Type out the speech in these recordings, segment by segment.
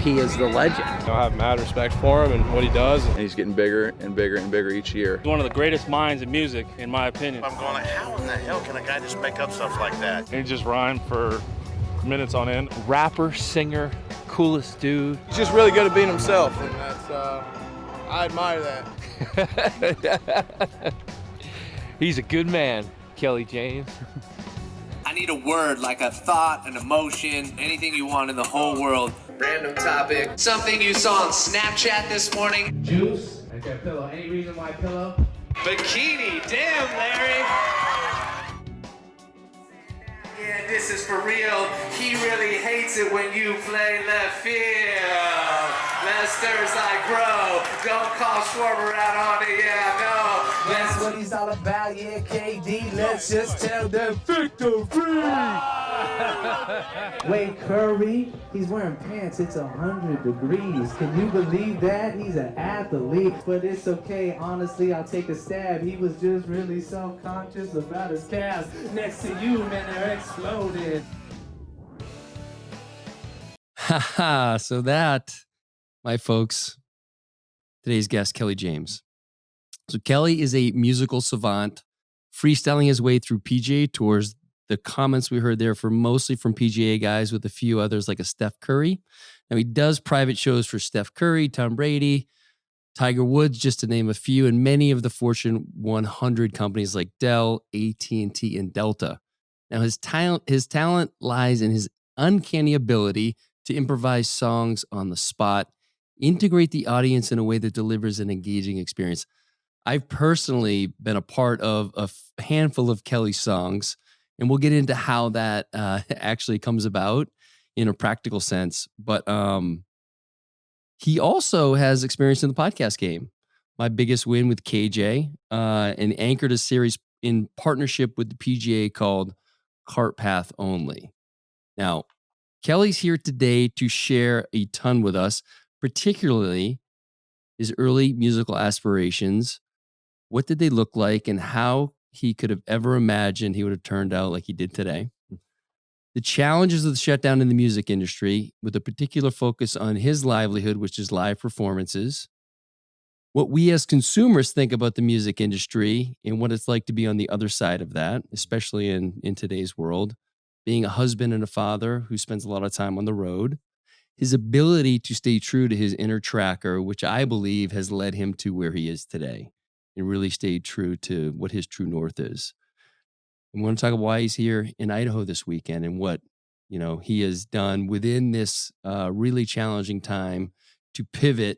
he is the legend. I have mad respect for him and what he does. And he's getting bigger and bigger and bigger each year. He's one of the greatest minds in music, in my opinion. I'm going like, how in the hell can a guy just make up stuff like that? And he just rhymed for minutes on end. Rapper, singer, coolest dude. He's just really good at being himself, and that's I admire that. He's a good man, Kelley James. I need a word, like a thought, an emotion, anything you want in the whole world. Random topic. Something you saw on Snapchat this morning. Juice. I got a pillow. Any reason why pillow? Bikini. Damn, Larry. Yeah, this is for real. He really hates it when you play left field. Lester's like, bro, don't call Schwarber out on it, yeah, no. That's what he's all about, yeah, KD. Let's just tell them victory. Wait, Curry, he's wearing pants. It's 100 degrees. Can you believe that? He's an athlete, but it's okay. Honestly, I'll take a stab. He was just really self-conscious about his calves. Next to you, man, they're exploding. Haha, so that, my folks, today's guest, Kelley James. So Kelley is a musical savant, freestyling his way through PGA Tours. The comments we heard there were mostly from PGA guys with a few others like a Steph Curry. Now he does private shows for Steph Curry, Tom Brady, Tiger Woods, just to name a few, and many of the Fortune 100 companies like Dell, AT&T, and Delta. Now his talent lies in his uncanny ability to improvise songs on the spot, integrate the audience in a way that delivers an engaging experience. I've personally been a part of a handful of Kelley's songs, and we'll get into how that actually comes about in a practical sense. But he also has experience in the podcast game. My biggest win with KJ, and anchored a series in partnership with the PGA called Cart Path Only. Now, Kelley's here today to share a ton with us, particularly his early musical aspirations. What did they look like, and how he could have ever imagined he would have turned out like he did today? The challenges of the shutdown in the music industry, with a particular focus on his livelihood, which is live performances. What we as consumers think about the music industry and what it's like to be on the other side of that, especially in today's world. Being a husband and a father who spends a lot of time on the road. His ability to stay true to his inner tracker, which I believe has led him to where he is today, and really stayed true to what his true north is. And we want to talk about why he's here in Idaho this weekend and what he has done within this really challenging time to pivot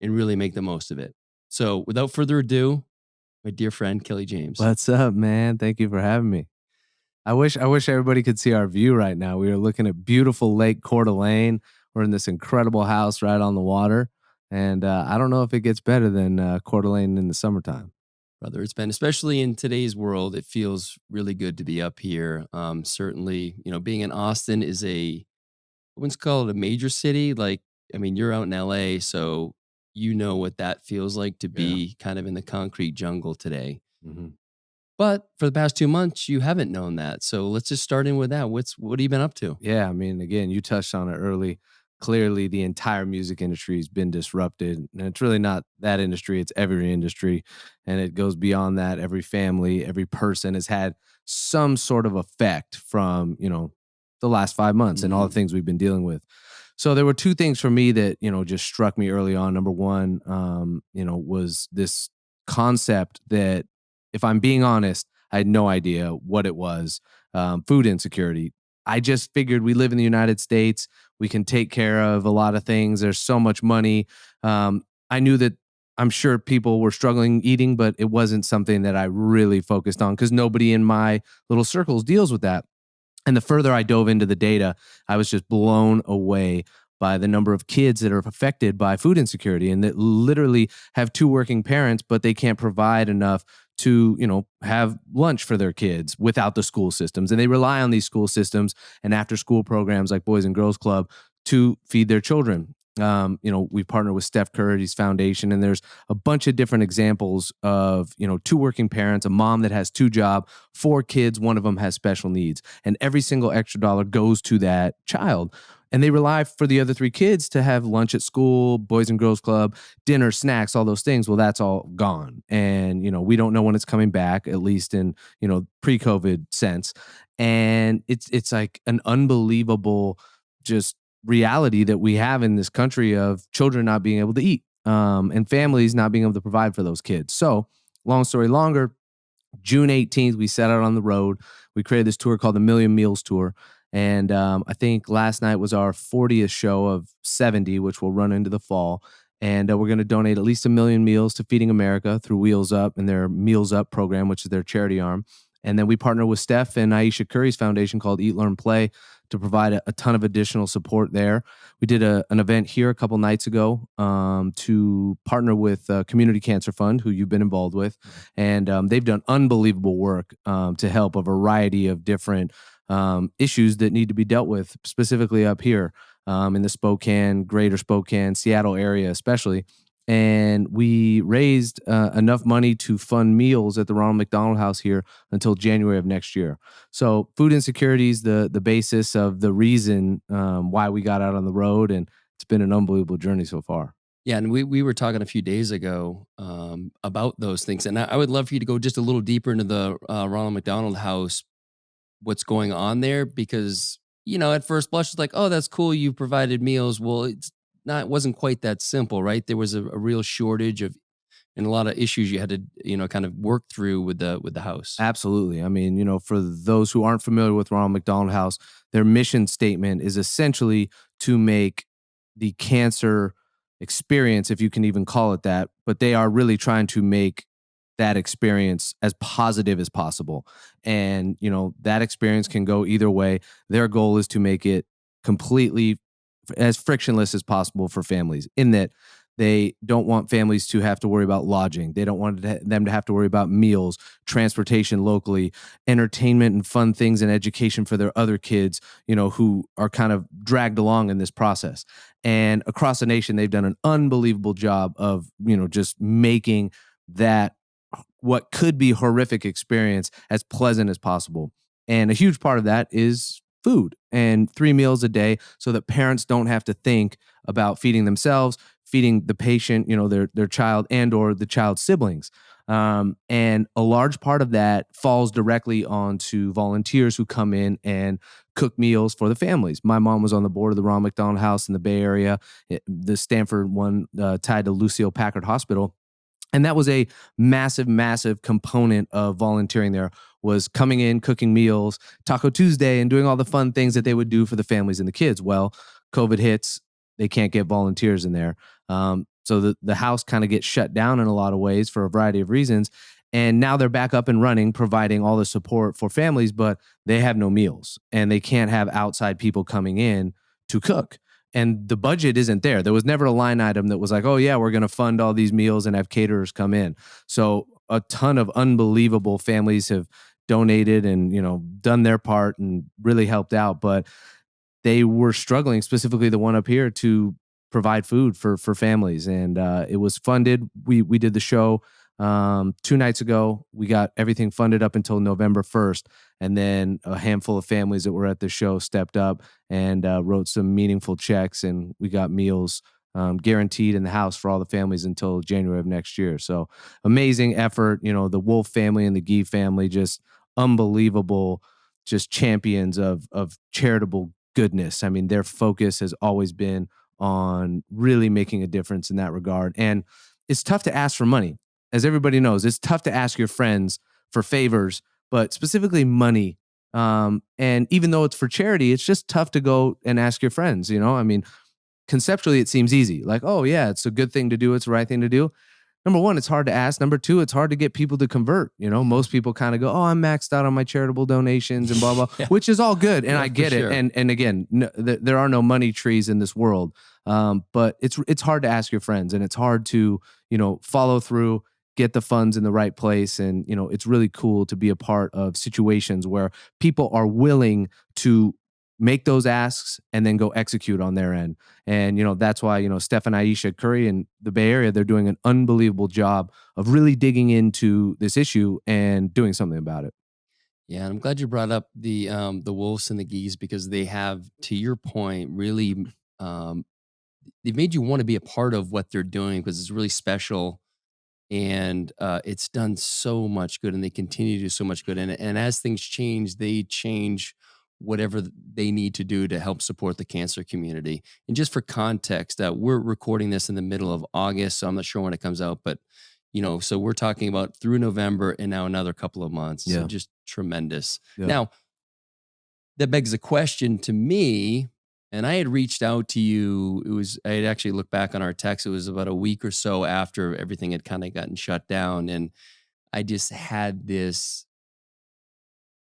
and really make the most of it. So without further ado, my dear friend, Kelley James. What's up, man? Thank you for having me. I wish everybody could see our view right now. We are looking at beautiful Lake Coeur d'Alene. We're in this incredible house right on the water. And I don't know if it gets better than Coeur d'Alene in the summertime. Brother, it's been, especially in today's world, it feels really good to be up here. Certainly, being in Austin is what's called a major city. Like, I mean, you're out in LA, so you know what that feels like to be kind of in the concrete jungle today. Mm-hmm. But for the past 2 months, you haven't known that. So let's just start in with that. What have you been up to? Yeah, I mean, again, you touched on it early. Clearly, the entire music industry has been disrupted. And it's really not that industry. It's every industry. And it goes beyond that. Every family, every person has had some sort of effect from, the last 5 months and all the things we've been dealing with. So there were two things for me that, just struck me early on. Number one, was this concept that, if I'm being honest, I had no idea what it was. Food insecurity. I just figured we live in the United States. We can take care of a lot of things. There's so much money. I knew that I'm sure people were struggling eating, but it wasn't something that I really focused on because nobody in my little circles deals with that. And the further I dove into the data, I was just blown away by the number of kids that are affected by food insecurity and that literally have two working parents, but they can't provide enough to, have lunch for their kids without the school systems. And they rely on these school systems and after school programs like Boys and Girls Club to feed their children. We partner with Steph Curry's foundation, and there's a bunch of different examples of, two working parents, a mom that has 2 jobs, 4 kids, one of them has special needs, and every single extra dollar goes to that child. And they rely for the other 3 kids to have lunch at school, boys and girls club, dinner, snacks, all those things. Well, that's all gone. And, we don't know when it's coming back, at least in, pre-COVID sense. And it's like an unbelievable just reality that we have in this country of children not being able to eat, and families not being able to provide for those kids. So long story longer, June 18th, we set out on the road. We created this tour called the Million Meals Tour. And I think last night was our 40th show of 70, which will run into the fall. And we're going to donate at least 1 million meals to Feeding America through Wheels Up and their Meals Up program, which is their charity arm. And then we partner with Steph and Aisha Curry's foundation called Eat, Learn, Play to provide a ton of additional support there. We did an event here a couple nights ago to partner with Community Cancer Fund, who you've been involved with. And they've done unbelievable work to help a variety of different issues that need to be dealt with, specifically up here in the greater Spokane, Seattle area especially. And we raised enough money to fund meals at the Ronald McDonald House here until January of next year. So food insecurity is the basis of the reason why we got out on the road. And it's been an unbelievable journey so far. Yeah, and we were talking a few days ago about those things. And I would love for you to go just a little deeper into the Ronald McDonald House, what's going on there, because, at first blush, it's like, oh, that's cool, you provided meals. Well, it wasn't quite that simple, right? There was a real shortage and a lot of issues you had to, kind of work through with the house. Absolutely. I mean, for those who aren't familiar with Ronald McDonald House, their mission statement is essentially to make the cancer experience, if you can even call it that, but they are really trying to make that experience as positive as possible. And, that experience can go either way. Their goal is to make it completely as frictionless as possible for families, in that they don't want families to have to worry about lodging. They don't want them to have to worry about meals, transportation locally, entertainment and fun things, and education for their other kids, who are kind of dragged along in this process. And across the nation, they've done an unbelievable job of, just making that what could be horrific experience as pleasant as possible. And a huge part of that is food and 3 meals a day, so that parents don't have to think about feeding themselves, feeding the patient, their child, and or the child's siblings. And a large part of that falls directly onto volunteers who come in and cook meals for the families. My mom was on the board of the Ronald McDonald House in the Bay Area, the Stanford one tied to Lucille Packard Hospital. And that was a massive, massive component of volunteering there, was coming in, cooking meals, Taco Tuesday, and doing all the fun things that they would do for the families and the kids. Well, COVID hits, they can't get volunteers in there. So the house kind of gets shut down in a lot of ways for a variety of reasons. And now they're back up and running, providing all the support for families, but they have no meals and they can't have outside people coming in to cook. And the budget isn't there. There was never a line item that was like, oh yeah, we're going to fund all these meals and have caterers come in. So a ton of unbelievable families have donated and, done their part and really helped out. But they were struggling, specifically the one up here, to provide food for families. And it was funded. We did the show 2 nights ago. We got everything funded up until November 1st. And then a handful of families that were at the show stepped up and wrote some meaningful checks. And we got meals guaranteed in the house for all the families until January of next year. So amazing effort. The Wolf family and the Gee family, just unbelievable, just champions of charitable goodness. I mean, their focus has always been on really making a difference in that regard. And it's tough to ask for money. As everybody knows, it's tough to ask your friends for favors, but specifically money. And even though it's for charity, it's just tough to go and ask your friends, I mean, conceptually, it seems easy. Like, oh yeah, it's a good thing to do. It's the right thing to do. Number one, it's hard to ask. Number two, it's hard to get people to convert. Most people kind of go, oh, I'm maxed out on my charitable donations and blah, blah, Yeah. which is all good. And Yeah, I get for it. sure. And again, there are no money trees in this world. But it's hard to ask your friends, and it's hard to, follow through, get the funds in the right place. And, it's really cool to be a part of situations where people are willing to make those asks and then go execute on their end. And, that's why, Steph and Aisha Curry in the Bay Area, they're doing an unbelievable job of really digging into this issue and doing something about it. Yeah, and I'm glad you brought up the wolves and the geese because they have, to your point, really um, they've made you want to be a part of what they're doing because it's really special and it's done so much good and they continue to do so much good. And as things change, they change whatever they need to do to help support the cancer community. And just for context, we're recording this in the middle of August, so I'm not sure when it comes out, but so we're talking about through November and now another couple of months. Yeah. So just tremendous. Yeah. Now, that begs a question to me. And I had reached out to you. I had actually looked back on our text. It was about a week or so after everything had kind of gotten shut down. And I just had this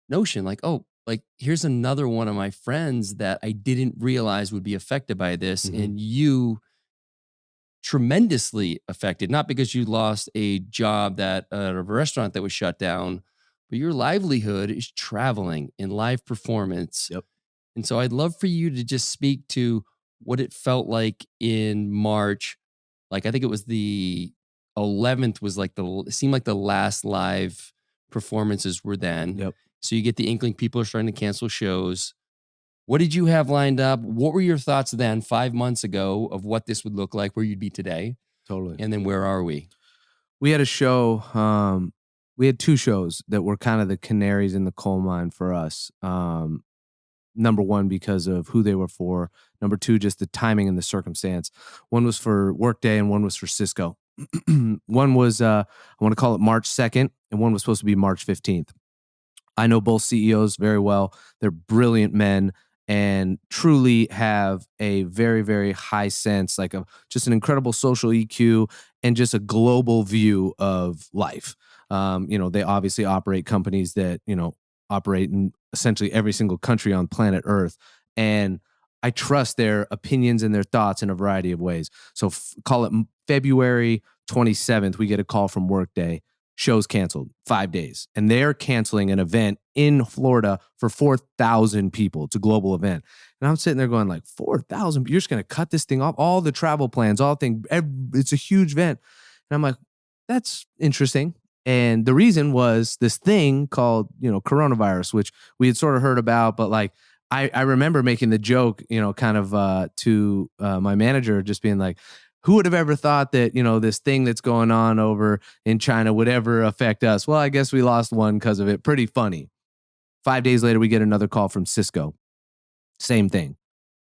notion like, oh, like here's another one of my friends that I didn't realize would be affected by this. Mhm. And you tremendously affected, not because you lost a job at a restaurant that was shut down, but your livelihood is traveling and live performance. Yep. And so I'd love for you to just speak to what it felt like in March. Like, I think it was the 11th was like it seemed like the last live performances were then. Yep. So you get the inkling people are starting to cancel shows. What did you have lined up? What were your thoughts then 5 months ago of what this would look like, where you'd be today? Totally. And then where are we? We had a show. We had two shows that were kind of the canaries in the coal mine for us. Number one, because of who they were for. Number two, just the timing and the circumstance. One was for Workday and one was for Cisco. One was, I want to call it March 2nd, and one was supposed to be March 15th. I know both CEOs very well. They're brilliant men and truly have a very, very high sense, like just an incredible social EQ and just a global view of life. They obviously operate companies that, operate in essentially every single country on planet Earth. And I trust their opinions and their thoughts in a variety of ways. So call it February 27th, we get a call from Workday. Show's canceled 5 days. And they're canceling an event in Florida for 4,000 people. It's a global event. And I'm sitting there going like, 4,000? You're just going to cut this thing off? All the travel plans, it's a huge event. And I'm like, that's interesting. And the reason was this thing called, coronavirus, which we had sort of heard about, but like, I remember making the joke, kind of to my manager, just being like, who would have ever thought that, this thing that's going on over in China would ever affect us? Well, I guess we lost one because of it. Pretty funny. 5 days later, we get another call from Cisco. Same thing.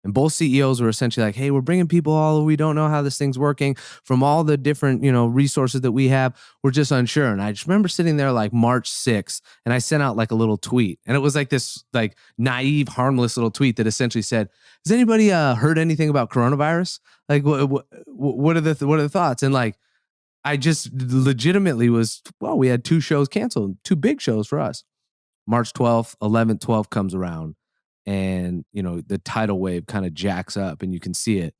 And both CEOs were essentially like, hey, we're bringing people all, we don't know how this thing's working. From all the different, resources that we have, we're just unsure. And I just remember sitting there like March 6th, and I sent out like a little tweet. And it was like this like naive, harmless little tweet that essentially said, has anybody heard anything about coronavirus? Like, what are the thoughts? And like, I just legitimately we had two shows canceled, two big shows for us. March 12th, 11th, 12th comes around. And, the tidal wave kind of jacks up and you can see it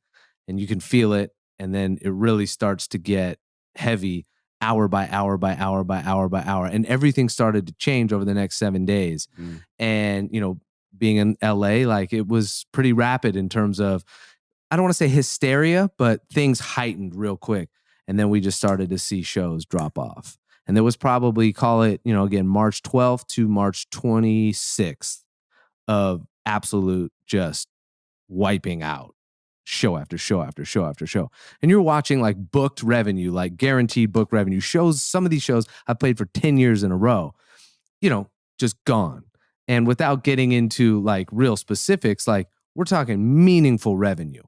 and you can feel it. And then it really starts to get heavy hour by hour by hour by hour by hour. And everything started to change over the next 7 days. And, being in LA, like it was pretty rapid in terms of, I don't want to say hysteria, but things heightened real quick. And then we just started to see shows drop off. And there was probably, call it, again, March 12th to March 26th of absolute just wiping out show after show after show after show. And you're watching like booked revenue, like guaranteed book revenue shows. Some of these shows I've played for 10 years in a row, just gone. And without getting into like real specifics, like we're talking meaningful revenue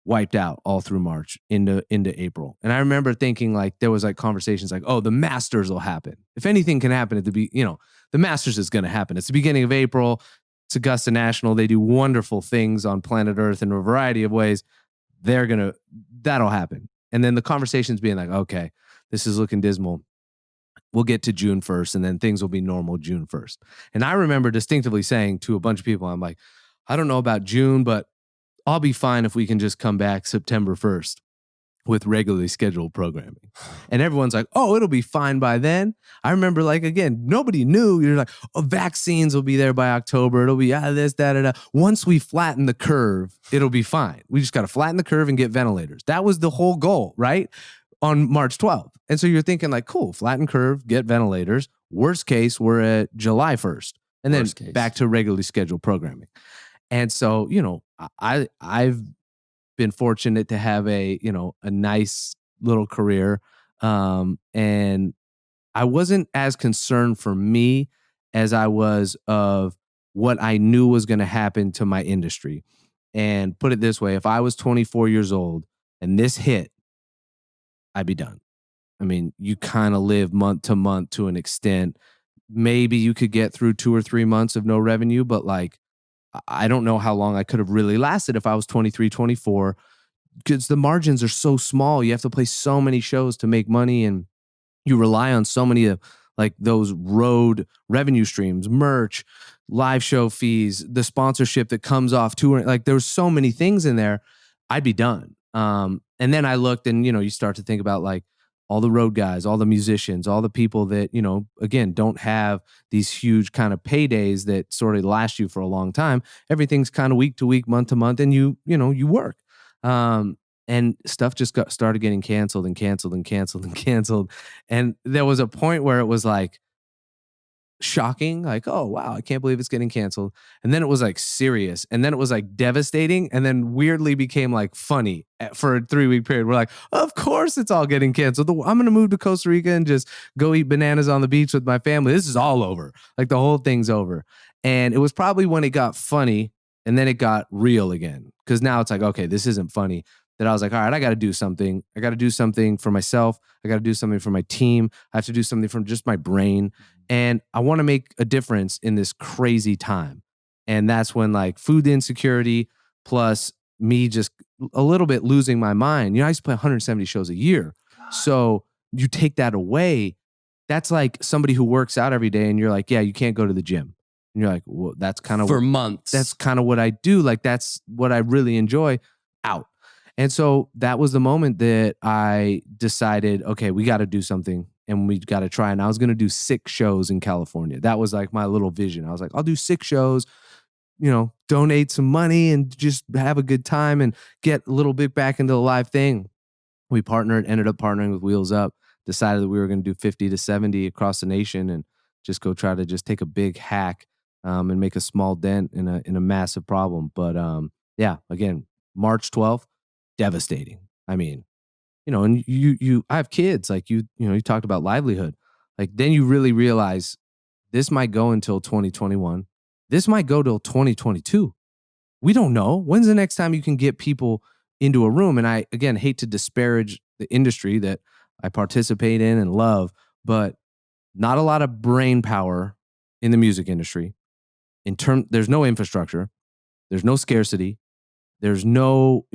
wiped out all through March into April. And I remember thinking like there was like conversations like, oh, the Masters will happen. If anything can happen the Masters is going to happen. It's the beginning of April. It's Augusta National. They do wonderful things on planet Earth in a variety of ways. That'll happen. And then the conversations being like, okay, this is looking dismal. We'll get to June 1st and then things will be normal June 1st. And I remember distinctively saying to a bunch of people, I'm like, I don't know about June, but I'll be fine if we can just come back September 1st with regularly scheduled programming. And everyone's like, oh, it'll be fine by then. I remember like, again, nobody knew. You're like, oh, vaccines will be there by October. It'll be this, that. Once we flatten the curve, it'll be fine. We just got to flatten the curve and get ventilators. That was the whole goal, right? On March 12th. And so you're thinking like, cool, flatten curve, get ventilators. Worst case, we're at July 1st, and then Worst case. back to regularly scheduled programming. And so, I've been fortunate to have a nice little career. And I wasn't as concerned for me as I was of what I knew was going to happen to my industry. And put it this way, if I was 24 years old and this hit, I'd be done. I mean, you kind of live month to month to an extent. Maybe you could get through 2 or 3 months of no revenue, but like, I don't know how long I could have really lasted if I was 23, 24, because the margins are so small. You have to play so many shows to make money, and you rely on so many of like those road revenue streams, merch, live show fees, the sponsorship that comes off touring. Like there's so many things in there. I'd be done. And then I looked, and you start to think about like all the road guys, all the musicians, all the people that, again, don't have these huge kind of paydays that sort of last you for a long time. Everything's kind of week to week, month to month, and you work. And stuff just started getting canceled and canceled and canceled and canceled. And there was a point where it was like shocking, like, oh, wow, I can't believe it's getting canceled. And then it was like serious. And then it was like devastating. And then weirdly became like funny for a 3-week period. We're like, of course it's all getting canceled. I'm going to move to Costa Rica and just go eat bananas on the beach with my family. This is all over. Like the whole thing's over. And it was probably when it got funny and then it got real again. Because now it's like, okay, this isn't funny. That I was like, all right, I got to do something. I got to do something for myself. I got to do something for my team. I have to do something from just my brain. And I want to make a difference in this crazy time. And that's when like food insecurity plus me just a little bit losing my mind. I used to play 170 shows a year. So you take that away. That's like somebody who works out every day and you're like, yeah, you can't go to the gym. And you're like, well, that's kind of for months. That's kind of what I do. Like that's what I really enjoy. Out. And so that was the moment that I decided, okay, we got to do something and we got to try. And I was going to do 6 shows in California. That was like my little vision. I was like, I'll do 6 shows, donate some money and just have a good time and get a little bit back into the live thing. We ended up partnering with Wheels Up, decided that we were going to do 50 to 70 across the nation and just go try to just take a big hack and make a small dent in a massive problem. But yeah, again, March 12th. Devastating. I mean, and I have kids, like you talked about livelihood. Like then you really realize this might go until 2021. This might go till 2022. We don't know. When's the next time you can get people into a room? And I, again, hate to disparage the industry that I participate in and love, but not a lot of brain power in the music industry. There's no infrastructure. There's no scarcity. There's no,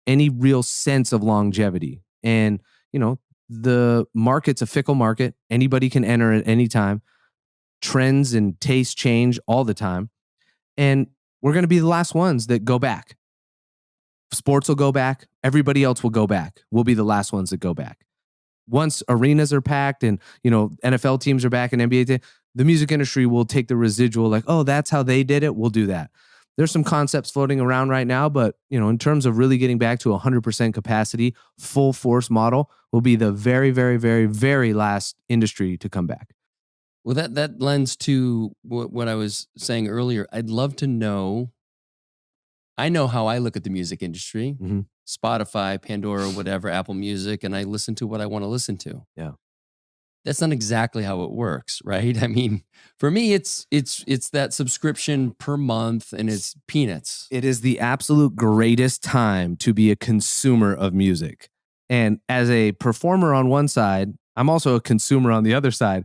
any real sense of longevity. And, the market's a fickle market. Anybody can enter at any time. Trends and tastes change all the time. And we're going to be the last ones that go back. Sports will go back. Everybody else will go back. We'll be the last ones that go back. Once arenas are packed and, NFL teams are back and NBA, the music industry will take the residual like, oh, that's how they did it. We'll do that. There's some concepts floating around right now, but in terms of really getting back to 100% capacity, full force model will be the very, very, very, very last industry to come back. Well, that lends to what I was saying earlier. I'd love to know. I know how I look at the music industry, Spotify, Pandora, whatever, Apple Music, and I listen to what I want to listen to. Yeah. That's not exactly how it works, right? I mean, for me, it's that subscription per month and it's peanuts. It is the absolute greatest time to be a consumer of music. And as a performer on one side, I'm also a consumer on the other side.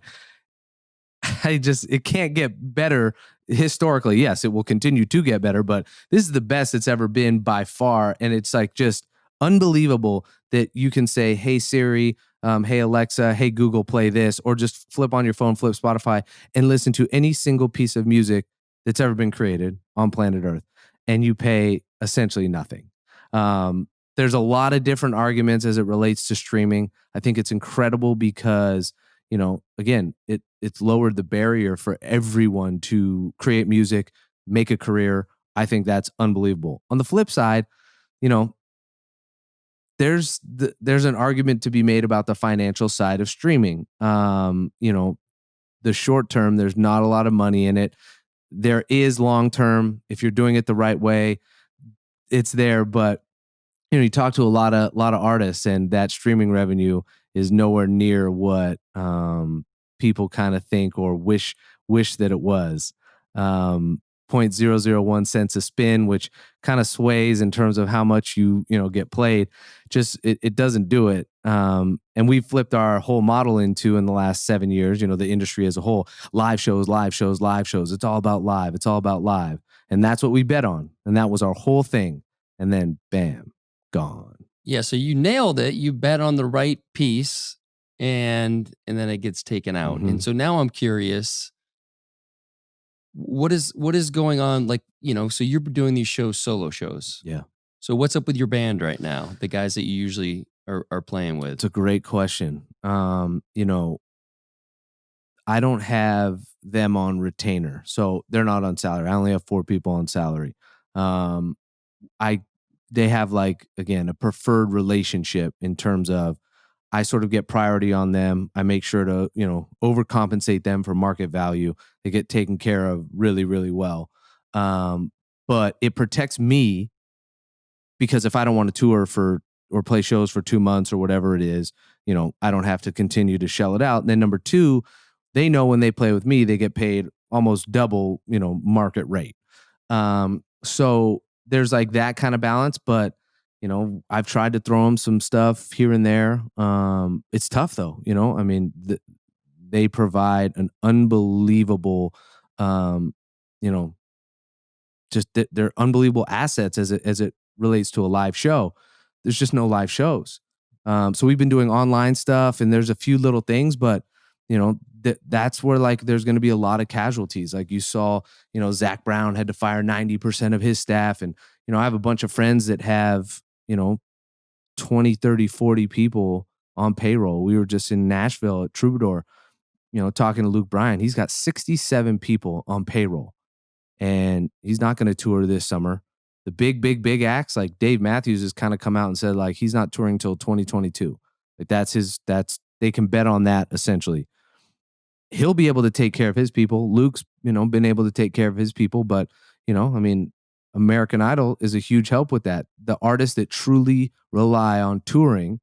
It can't get better historically. Yes, it will continue to get better, but this is the best it's ever been by far. And it's like just unbelievable that you can say, hey, Siri, hey, Alexa, hey, Google, play this, or just flip on your phone, flip Spotify, and listen to any single piece of music that's ever been created on planet Earth. And you pay essentially nothing. There's a lot of different arguments as it relates to streaming. I think it's incredible because, again, it's lowered the barrier for everyone to create music, make a career. I think that's unbelievable. On the flip side, there's an argument to be made about the financial side of streaming. The the short term. There's not a lot of money in it. There is long term if you're doing it the right way. It's there, but you talk to a lot of artists, and that streaming revenue is nowhere near what people kind of think or wish that it was. 0.001 cents a spin, which kind of sways in terms of how much you get played. Just it doesn't do it. And we flipped our whole model into, in the last 7 years, the industry as a whole, live shows. It's all about live. And that's what we bet on. And that was our whole thing. And then bam, gone. Yeah, so you nailed it. You bet on the right piece, and then it gets taken out. Mhm. And so now I'm curious, what is going on? Like, so you're doing these solo shows. Yeah. So what's up with your band right now? The guys that you usually are playing with. It's a great question. I don't have them on retainer, so they're not on salary. I only have 4 people on salary. They have, like, again, a preferred relationship in terms of I sort of get priority on them. I make sure to, overcompensate them for market value. They get taken care of really, really well. But it protects me, because if I don't want to tour or play shows for 2 months or whatever it is, I don't have to continue to shell it out. And then number 2, they know when they play with me, they get paid almost double, market rate. So there's like that kind of balance, but I've tried to throw them some stuff here and there. It's tough though, I mean, they provide an unbelievable, just they're unbelievable assets as it relates to a live show. There's just no live shows. So we've been doing online stuff, and there's a few little things, but that's where, like, there's going to be a lot of casualties. Like you saw, Zach Brown had to fire 90% of his staff. And, I have a bunch of friends that have, 20, 30, 40 people on payroll. We were just in Nashville at Troubadour, talking to Luke Bryan. He's got 67 people on payroll, and he's not going to tour this summer. The big acts, like Dave Matthews, has kind of come out and said, like, he's not touring till 2022. Like they can bet on that essentially. He'll be able to take care of his people. Luke's, been able to take care of his people, but, I mean, American Idol is a huge help with that. The artists that truly rely on touring,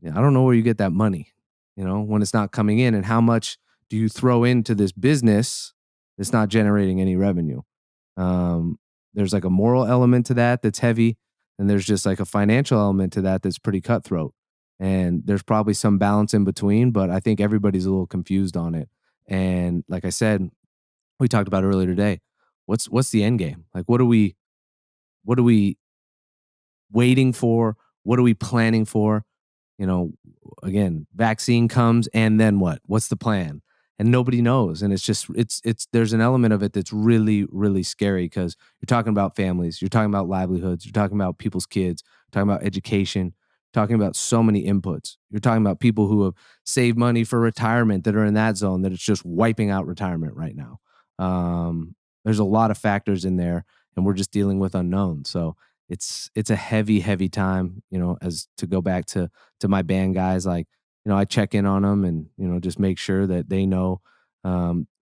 I don't know where you get that money, when it's not coming in, and how much do you throw into this business that's not generating any revenue? There's like a moral element to that that's heavy, and there's just like a financial element to that that's pretty cutthroat. And there's probably some balance in between, but I think everybody's a little confused on it. And like I said, we talked about earlier today, what's the end game? Like, what are we waiting for? What are we planning for? Again, vaccine comes, and then what? What's the plan? And nobody knows. And it's there's an element of it that's really, really scary, because you're talking about families, you're talking about livelihoods, you're talking about people's kids, you're talking about education, talking about so many inputs. You're talking about people who have saved money for retirement that are in that zone, that it's just wiping out retirement right now. There's a lot of factors in there, and we're just dealing with unknowns. So it's a heavy, heavy time, as to go back to my band guys, like, I check in on them and, just make sure that they know,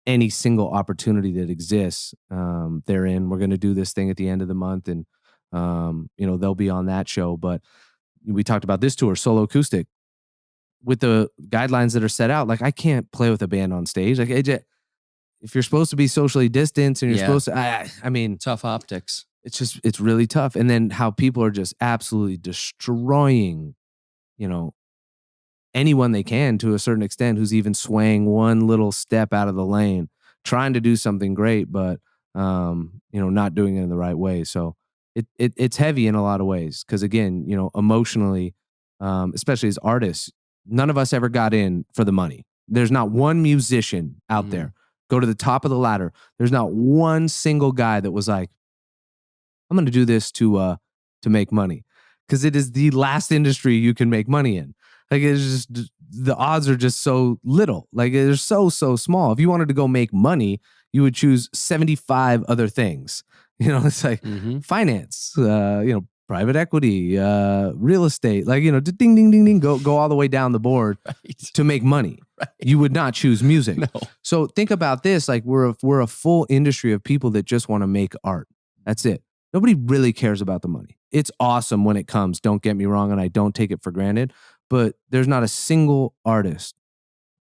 any single opportunity that exists, they're in. We're going to do this thing at the end of the month, and, they'll be on that show. But we talked about this tour, solo acoustic, with the guidelines that are set out. Like, I can't play with a band on stage. Like, if you're supposed to be socially distanced, and you're supposed to, I mean, tough optics. It's really tough. And then how people are just absolutely destroying, anyone they can, to a certain extent, who's even swaying one little step out of the lane, trying to do something great, but, not doing it in the right way. So it's heavy in a lot of ways. Cause again, emotionally, especially as artists, none of us ever got in for the money. There's not one musician out there, go to the top of the ladder, there's not one single guy that was like, I'm going to do this to make money. Cause it is the last industry you can make money in. Like, it's just, the odds are just so little. Like, they're so small. If you wanted to go make money, you would choose 75 other things. It's like finance, private equity, real estate, like, ding, ding, ding, ding, go all the way down the board to make money. Right. You would not choose music. No. So think about this. Like we're a full industry of people that just want to make art. That's it. Nobody really cares about the money. It's awesome when it comes. Don't get me wrong. And I don't take it for granted, but there's not a single artist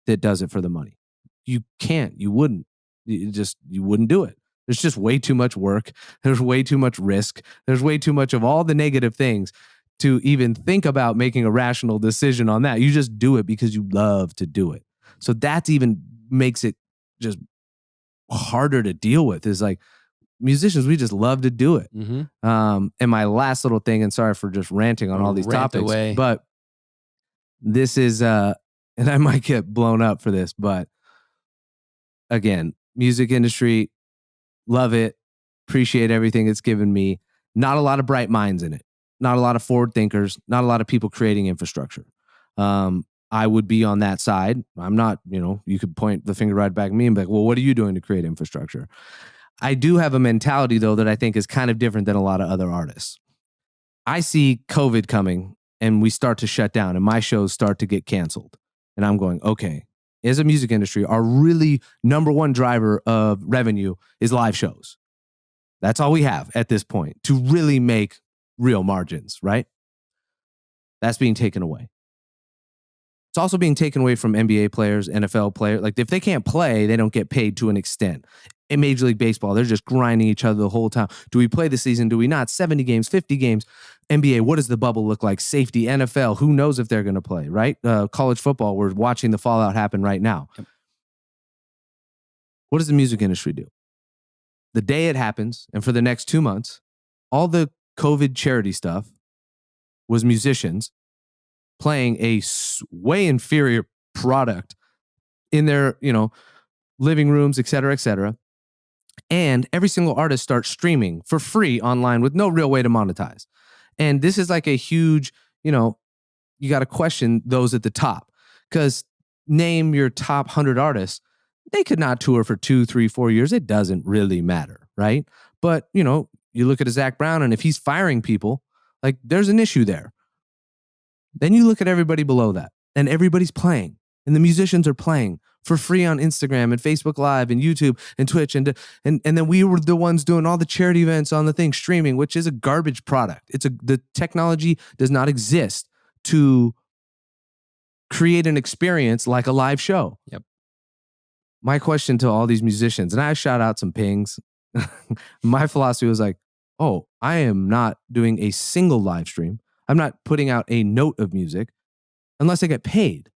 that does it for the money. You can't, you wouldn't, you wouldn't do it. There's just way too much work. There's way too much risk. There's way too much of all the negative things to even think about making a rational decision on that. You just do it because you love to do it. So that even makes it just harder to deal with, is like musicians, we just love to do it. Mm-hmm. And my last little thing, and sorry for just ranting on all these topics, away. but this is, and I might get blown up for this, but again, music industry, love it, appreciate everything it's given me. Not a lot of bright minds in it. Not a lot of forward thinkers, not a lot of people creating infrastructure. I would be on that side. I'm not, you could point the finger right back at me and be like, well, what are you doing to create infrastructure? I do have a mentality, though, that I think is kind of different than a lot of other artists. I see COVID coming and we start to shut down and my shows start to get canceled. And I'm going, okay, as a music industry, our really number one driver of revenue is live shows. That's all we have at this point to really make real margins, right? That's being taken away. It's also being taken away from NBA players, NFL players. Like if they can't play, they don't get paid to an extent. In Major League Baseball, they're just grinding each other the whole time. Do we play the season? Do we not? 70 games, 50 games. NBA, what does the bubble look like? Safety, NFL, who knows if they're going to play, right? College football, we're watching the fallout happen right now. Yep. What does the music industry do? The day it happens, and for the next 2 months, all the COVID charity stuff was musicians playing a way inferior product in their, living rooms, et cetera, et cetera. And every single artist starts streaming for free online with no real way to monetize. And this is like a huge, you got to question those at the top, because name your top 100 artists. They could not tour for 2, 3, 4 years. It doesn't really matter, right? But, you look at a Zach Brown, and if he's firing people, like there's an issue there. Then you look at everybody below that, and everybody's playing, and the musicians are playing for free on Instagram and Facebook Live and YouTube and Twitch. And then we were the ones doing all the charity events on the thing, streaming, which is a garbage product. The technology does not exist to create an experience like a live show. Yep. My question to all these musicians, and I shout out some pings. My philosophy was like, oh, I am not doing a single live stream. I'm not putting out a note of music unless I get paid.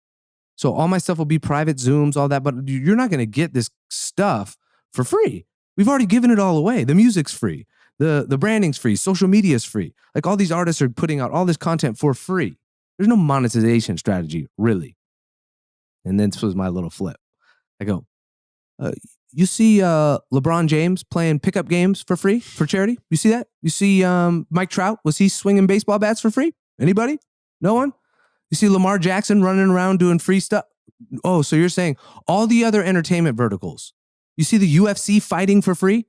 So all my stuff will be private Zooms, all that, but you're not going to get this stuff for free. We've already given it all away. The music's free. The branding's free. Social media's free. Like all these artists are putting out all this content for free. There's no monetization strategy, really. And then this was my little flip. I go, you see LeBron James playing pickup games for free for charity? You see that? You see Mike Trout? Was he swinging baseball bats for free? Anybody? No one? You see Lamar Jackson running around doing free stuff? Oh, so you're saying all the other entertainment verticals. You see the UFC fighting for free?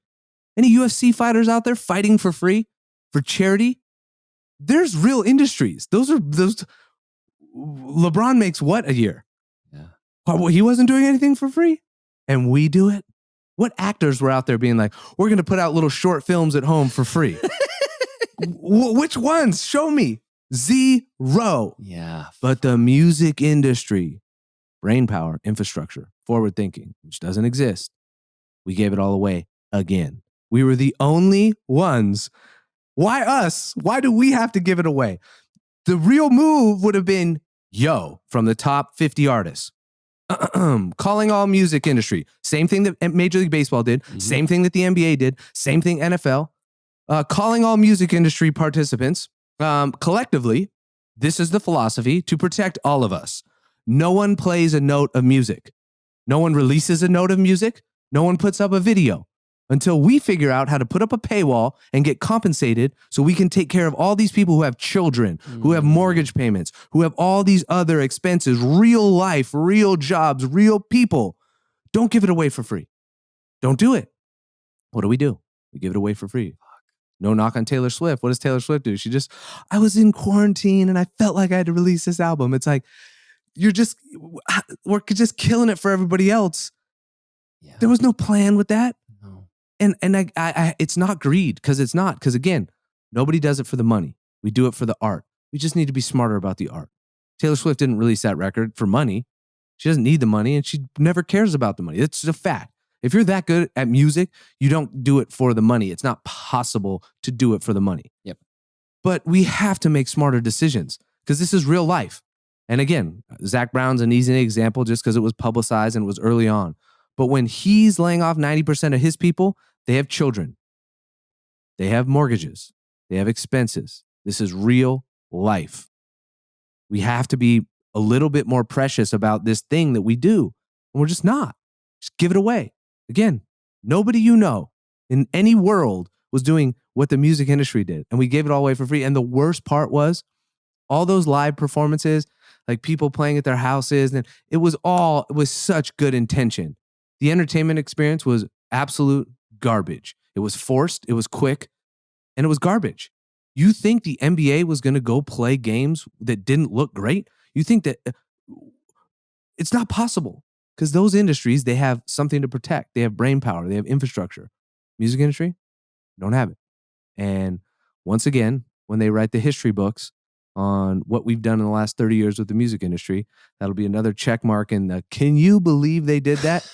Any UFC fighters out there fighting for free for charity? There's real industries. Those LeBron makes what a year? Yeah. Well, he wasn't doing anything for free, and we do it. What actors were out there being like, we're going to put out little short films at home for free? Which ones? Show me. Zero. Yeah. But the music industry, brain power, infrastructure, forward thinking, which doesn't exist, we gave it all away again. We were the only ones. Why us? Why do we have to give it away? The real move would have been, from the top 50 artists, calling all music industry. Same thing that Major League Baseball did. Mm-hmm. Same thing that the NBA did. Same thing NFL. Calling all music industry participants. Collectively, this is the philosophy to protect all of us. No one plays a note of music. No one releases a note of music. No one puts up a video until we figure out how to put up a paywall and get compensated so we can take care of all these people who have children, who have mortgage payments, who have all these other expenses, real life, real jobs, real people. Don't give it away for free. Don't do it. What do? We give it away for free. No knock on Taylor Swift. What does Taylor Swift do? I was in quarantine and I felt like I had to release this album. It's like, we're just killing it for everybody else. Yeah. There was no plan with that. No. And it's not greed, because it's not. Because again, nobody does it for the money. We do it for the art. We just need to be smarter about the art. Taylor Swift didn't release that record for money. She doesn't need the money, and she never cares about the money. It's a fact. If you're that good at music, you don't do it for the money. It's not possible to do it for the money. Yep. But we have to make smarter decisions, because this is real life. And again, Zach Brown's an easy example just because it was publicized and it was early on. But when he's laying off 90% of his people, they have children. They have mortgages. They have expenses. This is real life. We have to be a little bit more precious about this thing that we do. And we're just not. Just give it away. Again, nobody you know in any world was doing what the music industry did. And we gave it all away for free. And the worst part was all those live performances, like people playing at their houses. And it was such good intention. The entertainment experience was absolute garbage. It was forced. It was quick. And it was garbage. You think the NBA was going to go play games that didn't look great? You think that it's not possible, because those industries, they have something to protect. They have brain power. They have infrastructure. Music industry, don't have it. And once again, when they write the history books on what we've done in the last 30 years with the music industry, that'll be another check mark in the, can you believe they did that?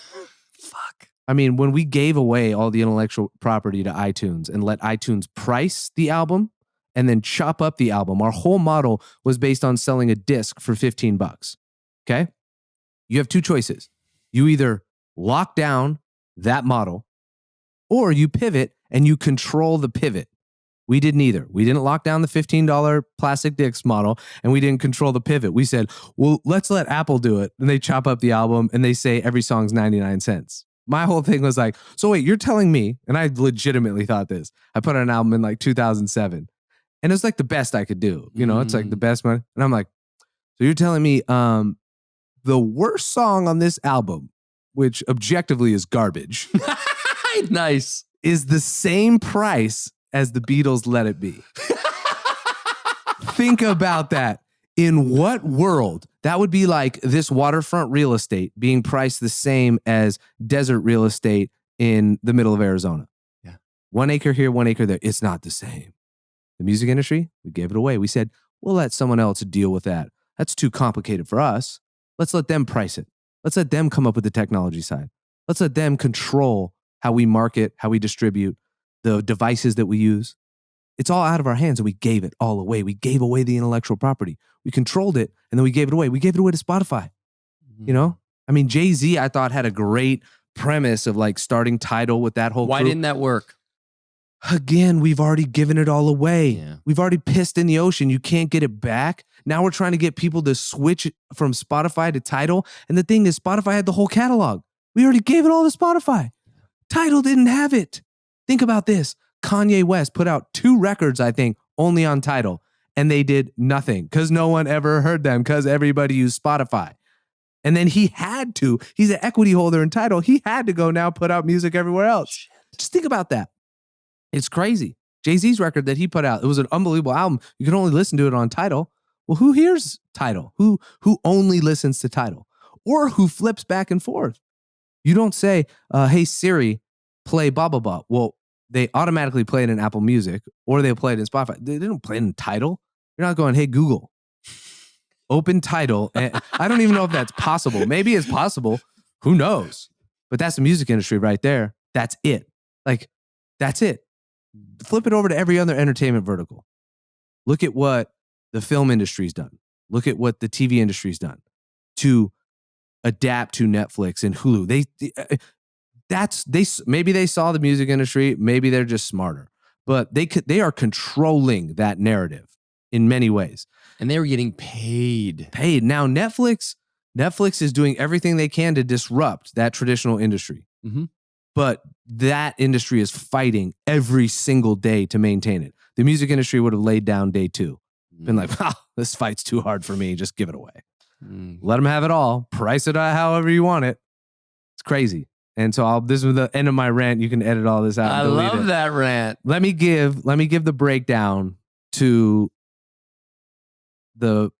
Fuck. I mean, when we gave away all the intellectual property to iTunes and let iTunes price the album and then chop up the album, our whole model was based on selling a disc for $15. Okay? You have two choices. You either lock down that model or you pivot and you control the pivot. We did neither. We didn't lock down the $15 plastic disc model, and we didn't control the pivot. We said, well, let's let Apple do it. And they chop up the album and they say every song's 99 cents. My whole thing was like, so wait, you're telling me, and I legitimately thought this, I put out an album in like 2007, and it's like the best I could do. You know, it's like the best one. And I'm like, so you're telling me the worst song on this album, which objectively is garbage, Nice. is the same price as the Beatles' Let It Be. Think about that. In what world? That would be like this waterfront real estate being priced the same as desert real estate in the middle of Arizona. Yeah. 1 acre here, 1 acre there. It's not the same. The music industry, we gave it away. We said, we'll let someone else deal with that. That's too complicated for us. Let's let them price it. Let's let them come up with the technology side. Let's let them control how we market, how we distribute, the devices that we use. It's all out of our hands, and we gave it all away. We gave away the intellectual property. We controlled it, and then we gave it away. We gave it away to Spotify. You know? I mean, Jay-Z, I thought, had a great premise of like starting Tidal with that whole Why crew. didn't that work? Again, we've already given it all away. Yeah. We've already pissed in the ocean. You can't get it back. Now we're trying to get people to switch from Spotify to Tidal. And the thing is, Spotify had the whole catalog. We already gave it all to Spotify. Tidal didn't have it. Think about this. Kanye West put out 2 records, I think, only on Tidal. And they did nothing because no one ever heard them because everybody used Spotify. And then he had to. He's an equity holder in Tidal. He had to go now put out music everywhere else. Just think about that. It's crazy. Jay-Z's record that he put out, it was an unbelievable album. You can only listen to it on Tidal. Well, who hears Tidal? Who only listens to Tidal? Or who flips back and forth? You don't say, hey, Siri, play blah, blah, blah. Well, they automatically play it in Apple Music, or they play it in Spotify. They don't play it in Tidal. You're not going, hey, Google, open Tidal. And I don't even know if that's possible. Maybe it's possible. Who knows? But that's the music industry right there. That's it. Like, that's it. Flip it over to every other entertainment vertical. Look at what the film industry's done. Look at what the TV industry's done to adapt to Netflix and Hulu. Maybe they saw the music industry. Maybe they're just smarter, but they are controlling that narrative in many ways. And they were getting paid. Now Netflix is doing everything they can to disrupt that traditional industry. Mm-hmm. But that industry is fighting every single day to maintain it. The music industry would have laid down day 2. Been like, this fight's too hard for me. Just give it away. Let them have it all. Price it however you want it. It's crazy. And so this is the end of my rant. You can edit all this out. I and delete love it. that rant. Let me give the breakdown to the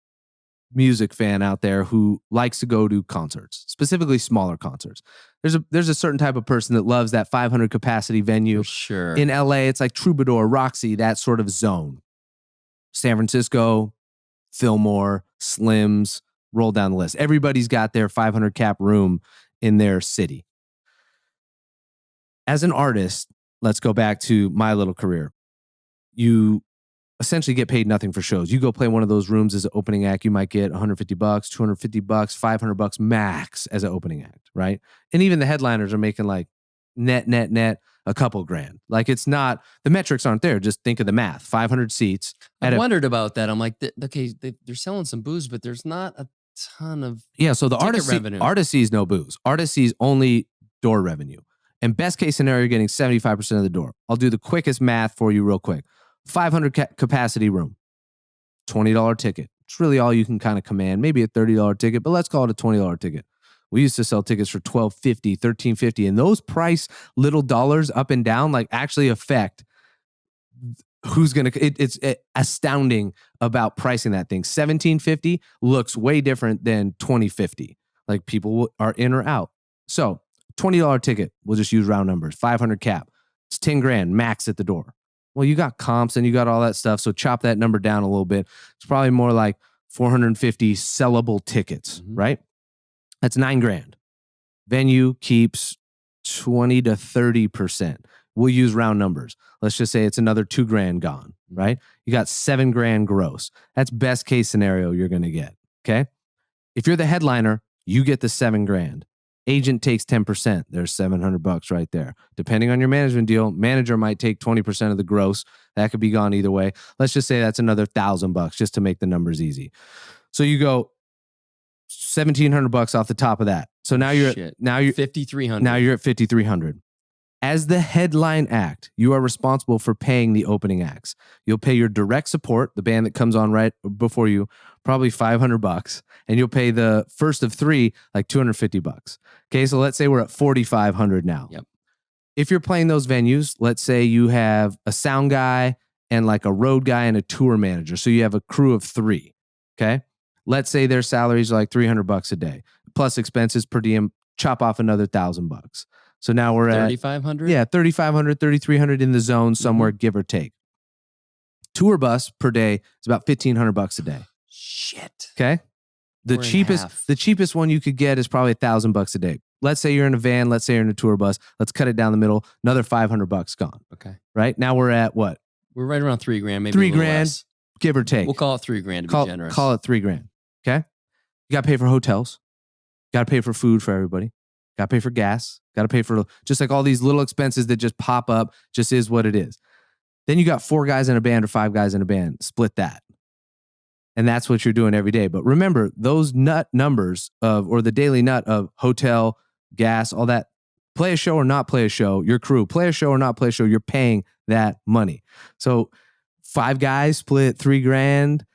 music fan out there who likes to go to concerts, specifically smaller concerts. There's a certain type of person that loves that 500 capacity venue. For sure. In LA, it's like Troubadour, Roxy, that sort of zone. San Francisco, Fillmore, Slims, roll down the list. Everybody's got their 500 cap room in their city. As an artist, let's go back to my little career. You essentially get paid nothing for shows. You go play one of those rooms as an opening act, you might get $150, $250, $500 max as an opening act, right? And even the headliners are making like net a couple grand. Like it's not, the metrics aren't there. Just think of the math. 500 seats. I wondered about that. I'm like, okay, they're selling some booze, but there's not a ton of so the revenue. artist sees no booze. Artist sees only door revenue. And best case scenario, you're getting 75% of the door. I'll do the quickest math for you real quick. 500 capacity room, $20 ticket. It's really all you can kind of command. Maybe a $30 ticket, but let's call it a $20 ticket. We used to sell tickets for $12.50, $13.50, and those price little dollars up and down like actually affect who's going to, it's astounding about pricing that thing. $17.50 looks way different than $20.50. Like people are in or out. So $20 ticket, we'll just use round numbers, 500 cap. It's 10 grand max at the door. Well, you got comps and you got all that stuff. So chop that number down a little bit. It's probably more like 450 sellable tickets, right? That's 9 grand. Venue keeps 20 to 30%. We'll use round numbers. Let's just say it's another 2 grand gone, right? You got 7 grand gross. That's best case scenario you're going to get, okay? If you're the headliner, you get the 7 grand. Agent takes 10%. There's $700 right there. Depending on your management deal, manager might take 20% of the gross. That could be gone either way. Let's just say that's another $1,000 just to make the numbers easy. So you go $1,700 off the top of that. So now you're $5,300. Now you're at $5,300. As the headline act, you are responsible for paying the opening acts. You'll pay your direct support, the band that comes on right before you, probably $500, and you'll pay the first of 3 like $250. Okay, so let's say we're at $4,500 now. Yep. If you're playing those venues, let's say you have a sound guy and like a road guy and a tour manager. So you have a crew of 3. Okay, let's say their salaries are like $300 a day plus expenses per diem. Chop off another $1,000. So now we're at 3,500. Yeah, 3,500, 3,300 in the zone somewhere, give or take. Tour bus per day is about $1,500 a day. Shit. Okay. The cheapest one you could get is probably $1,000 a day. Let's say you're in a van. Let's say you're in a tour bus. Let's cut it down the middle. Another $500 gone. Okay. Right now we're at what? We're right around 3 grand, maybe 3 grand, less. give or take. We'll call it 3 grand to be generous. Call it 3 grand. Okay. You got to pay for hotels. Got to pay for food for everybody. Got to pay for gas. Got to pay for just like all these little expenses that just pop up. Just is what it is. Then you got 4 guys in a band or 5 guys in a band. Split that. And that's what you're doing every day. But remember, those nut numbers or the daily nut of hotel, gas, all that, play a show or not play a show, your crew, play a show or not play a show, you're paying that money. So 5 guys split 3 grand.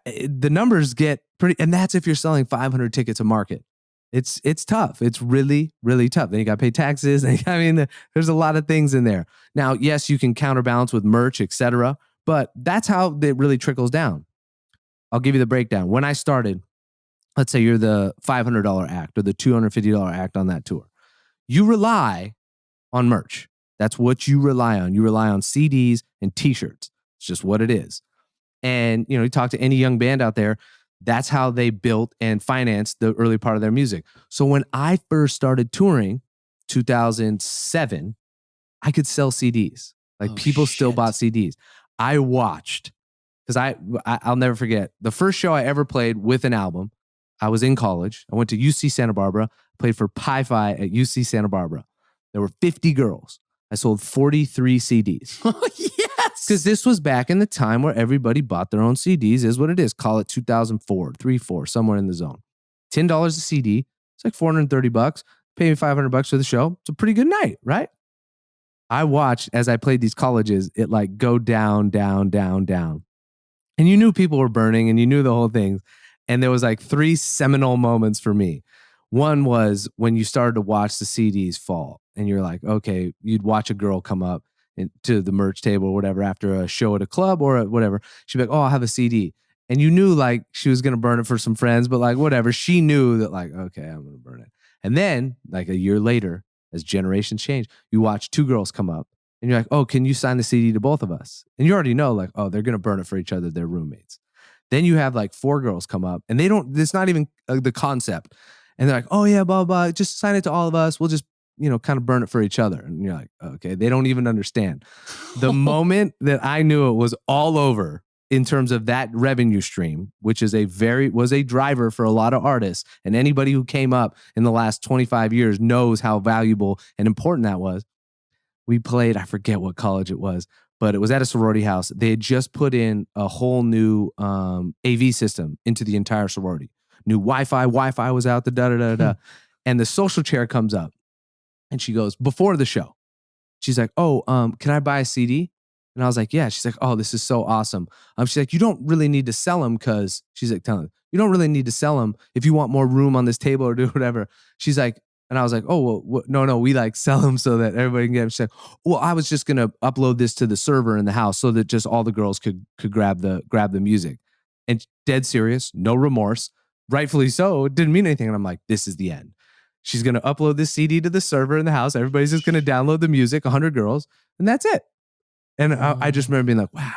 The numbers get pretty, and that's if you're selling 500 tickets a market. It's tough. It's really, really tough. Then you got to pay taxes. There's a lot of things in there. Now, yes, you can counterbalance with merch, etc. But that's how it really trickles down. I'll give you the breakdown. When I started, let's say you're the $500 act or the $250 act on that tour. You rely on merch. That's what you rely on. You rely on CDs and t-shirts. It's just what it is. And, you talk to any young band out there, that's how they built and financed the early part of their music. So when I first started touring, 2007, I could sell CDs. People still bought CDs. I watched, because I'll never forget, the first show I ever played with an album, I was in college. I went to UC Santa Barbara, played for Pi-Fi at UC Santa Barbara. There were 50 girls. I sold 43 CDs. Oh, yes. Because this was back in the time where everybody bought their own CDs, is what it is. Call it 2004, 3-4, somewhere in the zone. $10 a CD. It's like $430. Pay me $500 for the show. It's a pretty good night, right? I watched as I played these colleges, it go down, down, down, down. And you knew people were burning and you knew the whole thing. And there was 3 seminal moments for me. One was when you started to watch the CDs fall, and you're like, okay, you'd watch a girl come up to the merch table or whatever after a show at a club or whatever. She'd be like, oh, I'll have a CD. And you knew like she was going to burn it for some friends, but like whatever. She knew that like, okay, I'm going to burn it. And then like a year later, as generations change, you watch two girls come up and you're like, oh, can you sign the CD to both of us? And you already know like, oh, they're going to burn it for each other. They're roommates. Then you have like four girls come up and it's not even the concept. And they're like, oh yeah, blah, blah, just sign it to all of us. We'll just, kind of burn it for each other. And you're like, okay, they don't even understand. The moment that I knew it was all over in terms of that revenue stream, which is was a driver for a lot of artists. And anybody who came up in the last 25 years knows how valuable and important that was. We played, I forget what college it was, but it was at a sorority house. They had just put in a whole new AV system into the entire sorority. New Wi-Fi was out, and the social chair comes up and she goes, before the show, she's like, oh, can I buy a CD? And I was like, yeah. She's like, oh, this is so awesome. She's like, you don't really need to sell them because she's like, telling you don't really need to sell them if you want more room on this table or do whatever. She's like, and I was like, oh, well, no, we like sell them so that everybody can get them. She's like, well, I was just going to upload this to the server in the house so that just all the girls could grab the music. And dead serious, no remorse, rightfully so. It didn't mean anything. And I'm like, this is the end. She's going to upload this CD to the server in the house. Everybody's just going to download the music, 100 girls, and that's it. And I just remember being like, wow.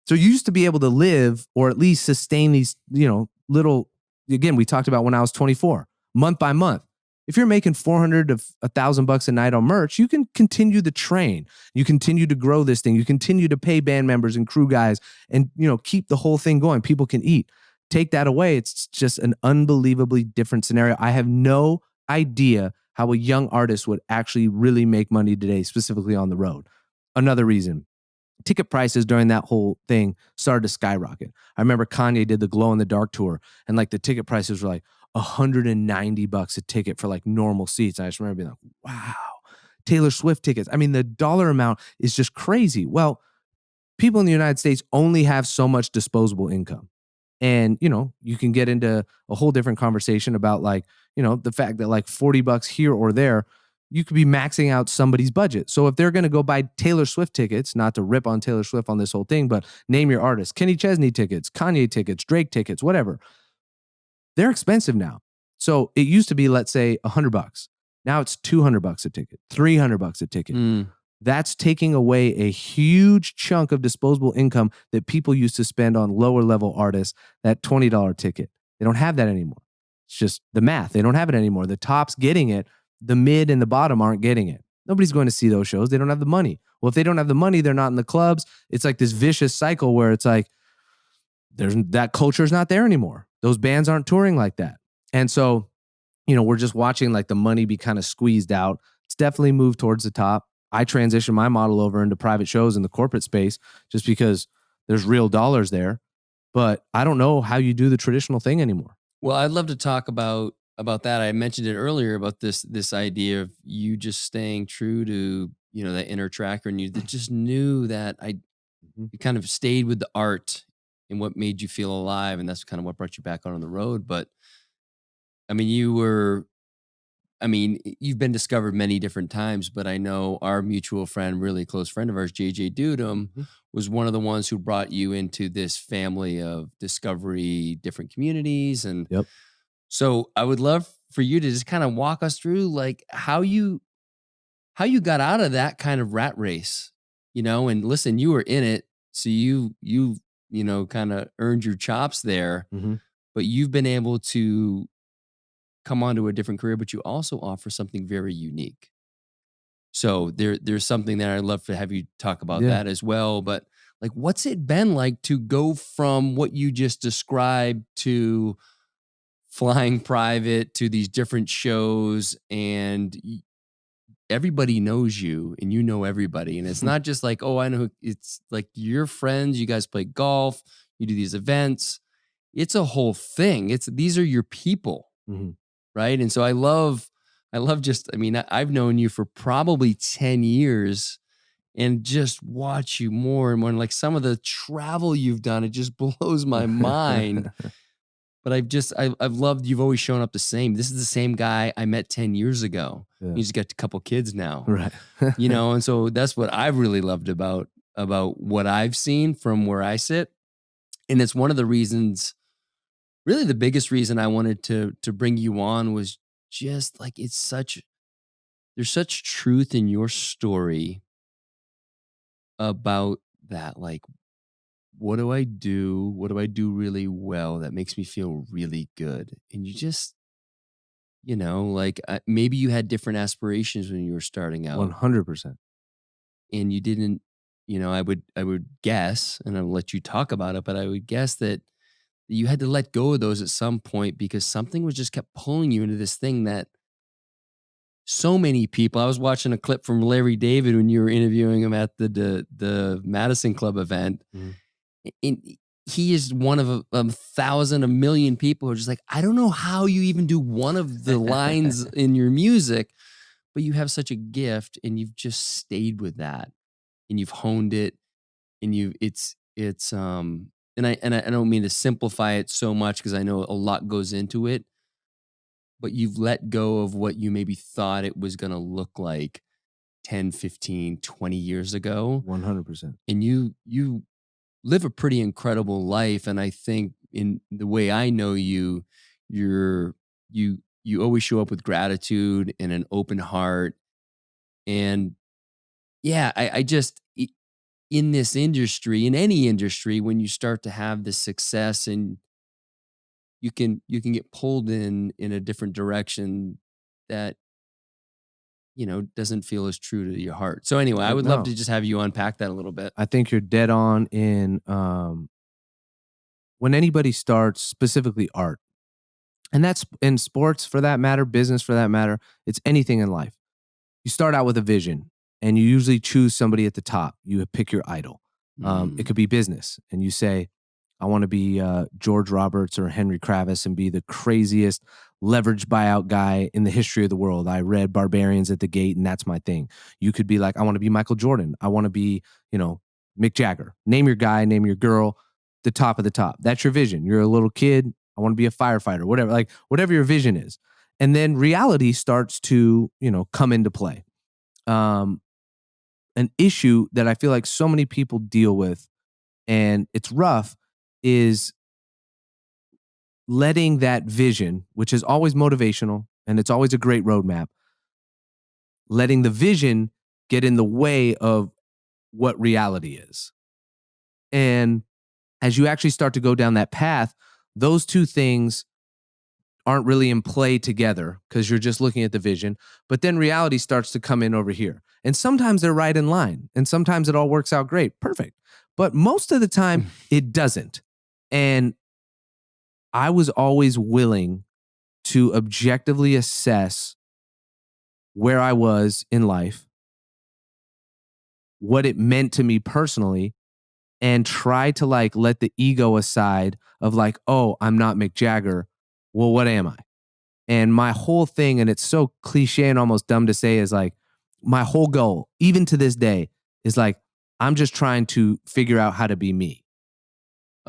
So you used to be able to live or at least sustain these, little, again, we talked about when I was 24, month by month. If you're making $400 to $1,000 a night on merch, you can continue to train. You continue to grow this thing. You continue to pay band members and crew guys and, keep the whole thing going. People can eat. Take that away. It's just an unbelievably different scenario. I have no idea how a young artist would actually really make money today, specifically on the road. Another reason, ticket prices during that whole thing started to skyrocket. I remember Kanye did the Glow in the Dark tour, and like the ticket prices were like $190 a ticket for like normal seats. And I just remember being like, wow. Taylor Swift tickets. I mean, the dollar amount is just crazy. Well, people in the United States only have so much disposable income. And, you can get into a whole different conversation about like, the fact that like $40 here or there, you could be maxing out somebody's budget. So if they're going to go buy Taylor Swift tickets, not to rip on Taylor Swift on this whole thing, but name your artist, Kenny Chesney tickets, Kanye tickets, Drake tickets, whatever. They're expensive now. So it used to be, let's say $100. Now it's $200 a ticket, $300 a ticket. That's taking away a huge chunk of disposable income that people used to spend on lower level artists, that $20 ticket. They don't have that anymore. It's just the math. They don't have it anymore. The top's getting it. The mid and the bottom aren't getting it. Nobody's going to see those shows. They don't have the money. Well, if they don't have the money, they're not in the clubs. It's like this vicious cycle where it's like, that culture is not there anymore. Those bands aren't touring like that. And so, we're just watching like the money be kind of squeezed out. It's definitely moved towards the top. I transitioned my model over into private shows in the corporate space just because there's real dollars there. But I don't know how you do the traditional thing anymore. Well, I'd love to talk about that. I mentioned it earlier about this idea of you just staying true to, that inner tracker, and you just knew that you kind of stayed with the art and what made you feel alive. And that's kind of what brought you back out on the road. But I mean, you've been discovered many different times, but I know our mutual friend, really close friend of ours, JJ Dudum, was one of the ones who brought you into this family of discovery, different communities. And so I would love for you to just kind of walk us through like how you got out of that kind of rat race, and listen, you were in it. So you kind of earned your chops there, but you've been able to come onto a different career, but you also offer something very unique. So there's something that I'd love to have you talk about that as well. But like, what's it been like to go from what you just described to flying private to these different shows, and everybody knows you and you know everybody. And it's not just like, oh, I know, it's like your friends, you guys play golf, you do these events. It's a whole thing. These are your people. Right. And so I love I've known you for probably 10 years and just watch you more and more. And like some of the travel you've done, it just blows my mind. but I've loved, you've always shown up the same. This is the same guy I met 10 years ago. Yeah. He's got a couple kids now. Right. You know, and so that's what I've really loved about what I've seen from where I sit. And it's one of the reasons, really the biggest reason I wanted to bring you on was just like, there's such truth in your story about that. Like, what do I do? What do I do really well that makes me feel really good? And you just, you know, like maybe you had different aspirations when you were starting out. 100%. And you didn't, you know, I would guess, and I'll let you talk about it, but I would guess that you had to let go of those at some point because something was just kept pulling you into this thing that so many people. I was watching a clip from Larry David when you were interviewing him at the Madison Club event. Mhm. And he is one of a 1,000, a million people who are just like, I don't know how you even do one of the lines in your music, but you have such a gift and you've just stayed with that and you've honed it and and I don't mean to simplify it so much because I know a lot goes into it, but you've let go of what you maybe thought it was going to look like 10, 15, 20 years ago. 100%. And you live a pretty incredible life. And I think in the way I know you, you always show up with gratitude and an open heart. And yeah, I just, in this industry, in any industry, when you start to have this success and you can get pulled in a different direction that, you know, doesn't feel as true to your heart. So anyway, I would love to just have you unpack that a little bit. I think you're dead on in when anybody starts, specifically art, and that's in sports for that matter, business for that matter, it's anything in life. You start out with a vision and you usually choose somebody at the top. You pick your idol. It could be business and you say, I want to be George Roberts or Henry Kravis and be the craziest leveraged buyout guy in the history of the world. I read Barbarians at the Gate and that's my thing. You could be like, I want to be Michael Jordan. I want to be, you know, Mick Jagger. Name your guy, name your girl, the top of the top. That's your vision. You're a little kid. I want to be a firefighter, whatever, like whatever your vision is. And then reality starts to, you know, come into play. An issue that I feel like so many people deal with, and it's rough, is letting that vision, which is always motivational and it's always a great roadmap, letting the vision get in the way of what reality is. And as you actually start to go down that path, those two things aren't really in play together because you're just looking at the vision, but then reality starts to come in over here. And sometimes they're right in line and sometimes it all works out great. Perfect. But most of the time it doesn't. And I was always willing to objectively assess where I was in life, what it meant to me personally, and try to like let the ego aside of like, oh, I'm not Mick Jagger. Well, what am I? And my whole thing, and it's so cliche and almost dumb to say, is like my whole goal, even to this day, is like, I'm just trying to figure out how to be me.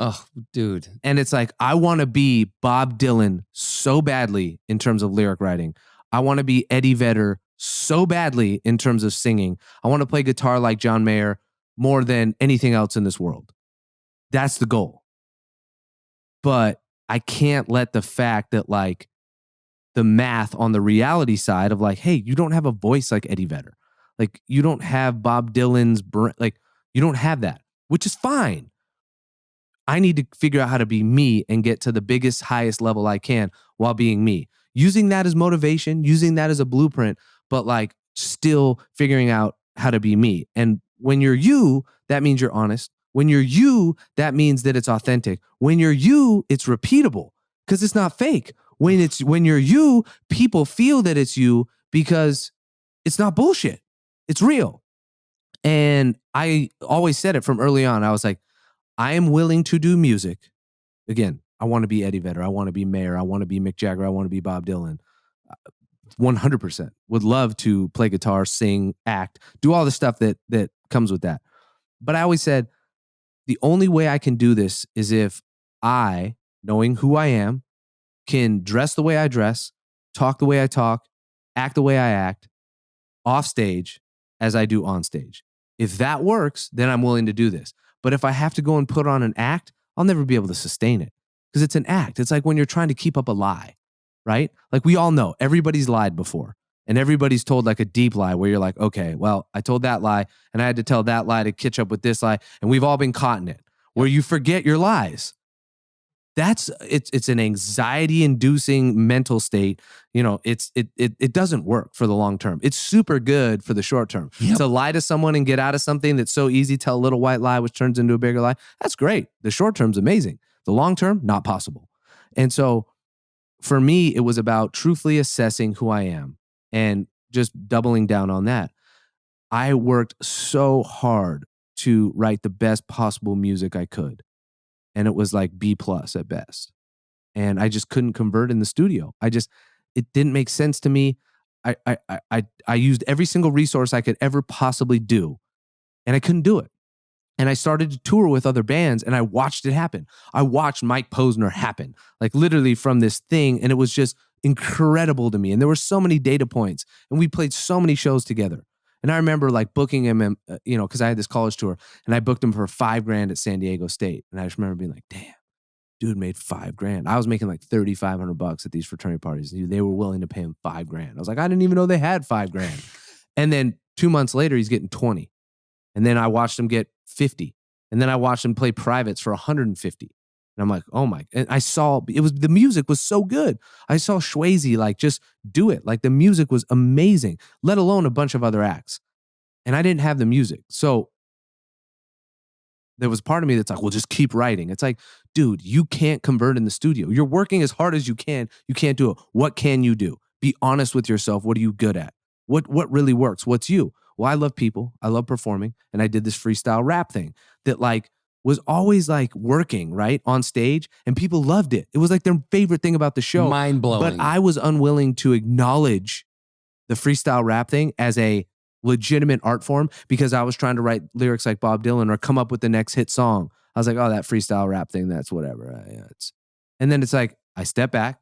Oh, dude. And it's like, I want to be Bob Dylan so badly in terms of lyric writing. I want to be Eddie Vedder so badly in terms of singing. I want to play guitar like John Mayer more than anything else in this world. That's the goal. But I can't let the fact that like the math on the reality side of like, hey, you don't have a voice like Eddie Vedder. Like you don't have Bob Dylan's, like you don't have that, which is fine. I need to figure out how to be me and get to the biggest, highest level I can while being me. Using that as motivation, using that as a blueprint, but like still figuring out how to be me. And when you're you, that means you're honest. When you're you, that means that it's authentic. When you're you, it's repeatable because it's not fake. When you're you, people feel that it's you because it's not bullshit. It's real. And I always said it from early on. I was like, I am willing to do music. Again, I want to be Eddie Vedder. I want to be Mayer. I want to be Mick Jagger. I want to be Bob Dylan. 100%. Would love to play guitar, sing, act, do all the stuff that comes with that. But I always said, the only way I can do this is if I, knowing who I am, can dress the way I dress, talk the way I talk, act the way I act, off stage as I do on stage. If that works, then I'm willing to do this. But if I have to go and put on an act, I'll never be able to sustain it because it's an act. It's like when you're trying to keep up a lie, right? Like we all know everybody's lied before and everybody's told like a deep lie where you're like, okay, well, I told that lie and I had to tell that lie to catch up with this lie. And we've all been caught in it where you forget your lies. It's an anxiety inducing mental state. You know, it doesn't work for the long term. It's super good for the short term. To lie to someone and get out of something that's so easy, tell a little white lie, which turns into a bigger lie. That's great. The short term's amazing. The long term, not possible. And so for me, it was about truthfully assessing who I am and just doubling down on that. I worked so hard to write the best possible music I could. And it was like B+ at best. And I just couldn't convert in the studio. It didn't make sense to me. I used every single resource I could ever possibly do, and I couldn't do it. And I started to tour with other bands, and I watched it happen. I watched Mike Posner happen, like literally from this thing, and it was just incredible to me. And there were so many data points, and we played so many shows together. And I remember like booking him, because I had this college tour, and I booked him for $5,000 at San Diego State. And I just remember being like, damn, dude made $5,000. I was making like $3,500 at these fraternity parties. They were willing to pay him $5,000. I was like, I didn't even know they had $5,000. And then 2 months later, he's getting 20. And then I watched him get 50. And then I watched him play privates for 150. And I'm like, oh my, and I saw, the music was so good. I saw Swayze like just do it. Like the music was amazing, let alone a bunch of other acts. And I didn't have the music. So there was part of me that's like, well, just keep writing. It's like, dude, you can't convert in the studio. You're working as hard as you can. You can't do it. What can you do? Be honest with yourself. What are you good at? What really works? What's you? Well, I love people. I love performing. And I did this freestyle rap thing that like was always like working right on stage, and people loved it. It was like their favorite thing about the show. Mind blowing. But I was unwilling to acknowledge the freestyle rap thing as a legitimate art form because I was trying to write lyrics like Bob Dylan or come up with the next hit song. I was like, oh, that freestyle rap thing, that's whatever. And then it's like, I step back,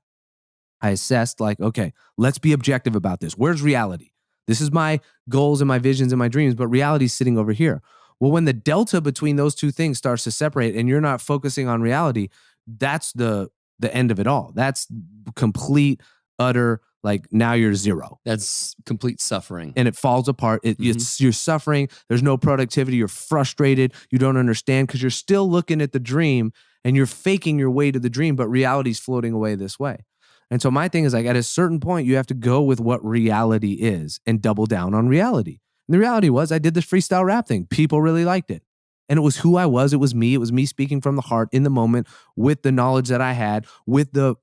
I assessed like, okay, let's be objective about this. Where's reality? This is my goals and my visions and my dreams, but reality's sitting over here. Well, when the delta between those two things starts to separate and you're not focusing on reality, that's the end of it all. That's complete, utter, like now you're zero. That's complete suffering. And it falls apart. You're suffering. There's no productivity. You're frustrated. You don't understand because you're still looking at the dream and you're faking your way to the dream, but reality's floating away this way. And so my thing is like at a certain point, you have to go with what reality is and double down on reality. And the reality was I did this freestyle rap thing. People really liked it. And it was who I was. It was me. It was me speaking from the heart in the moment with the knowledge that I had, with the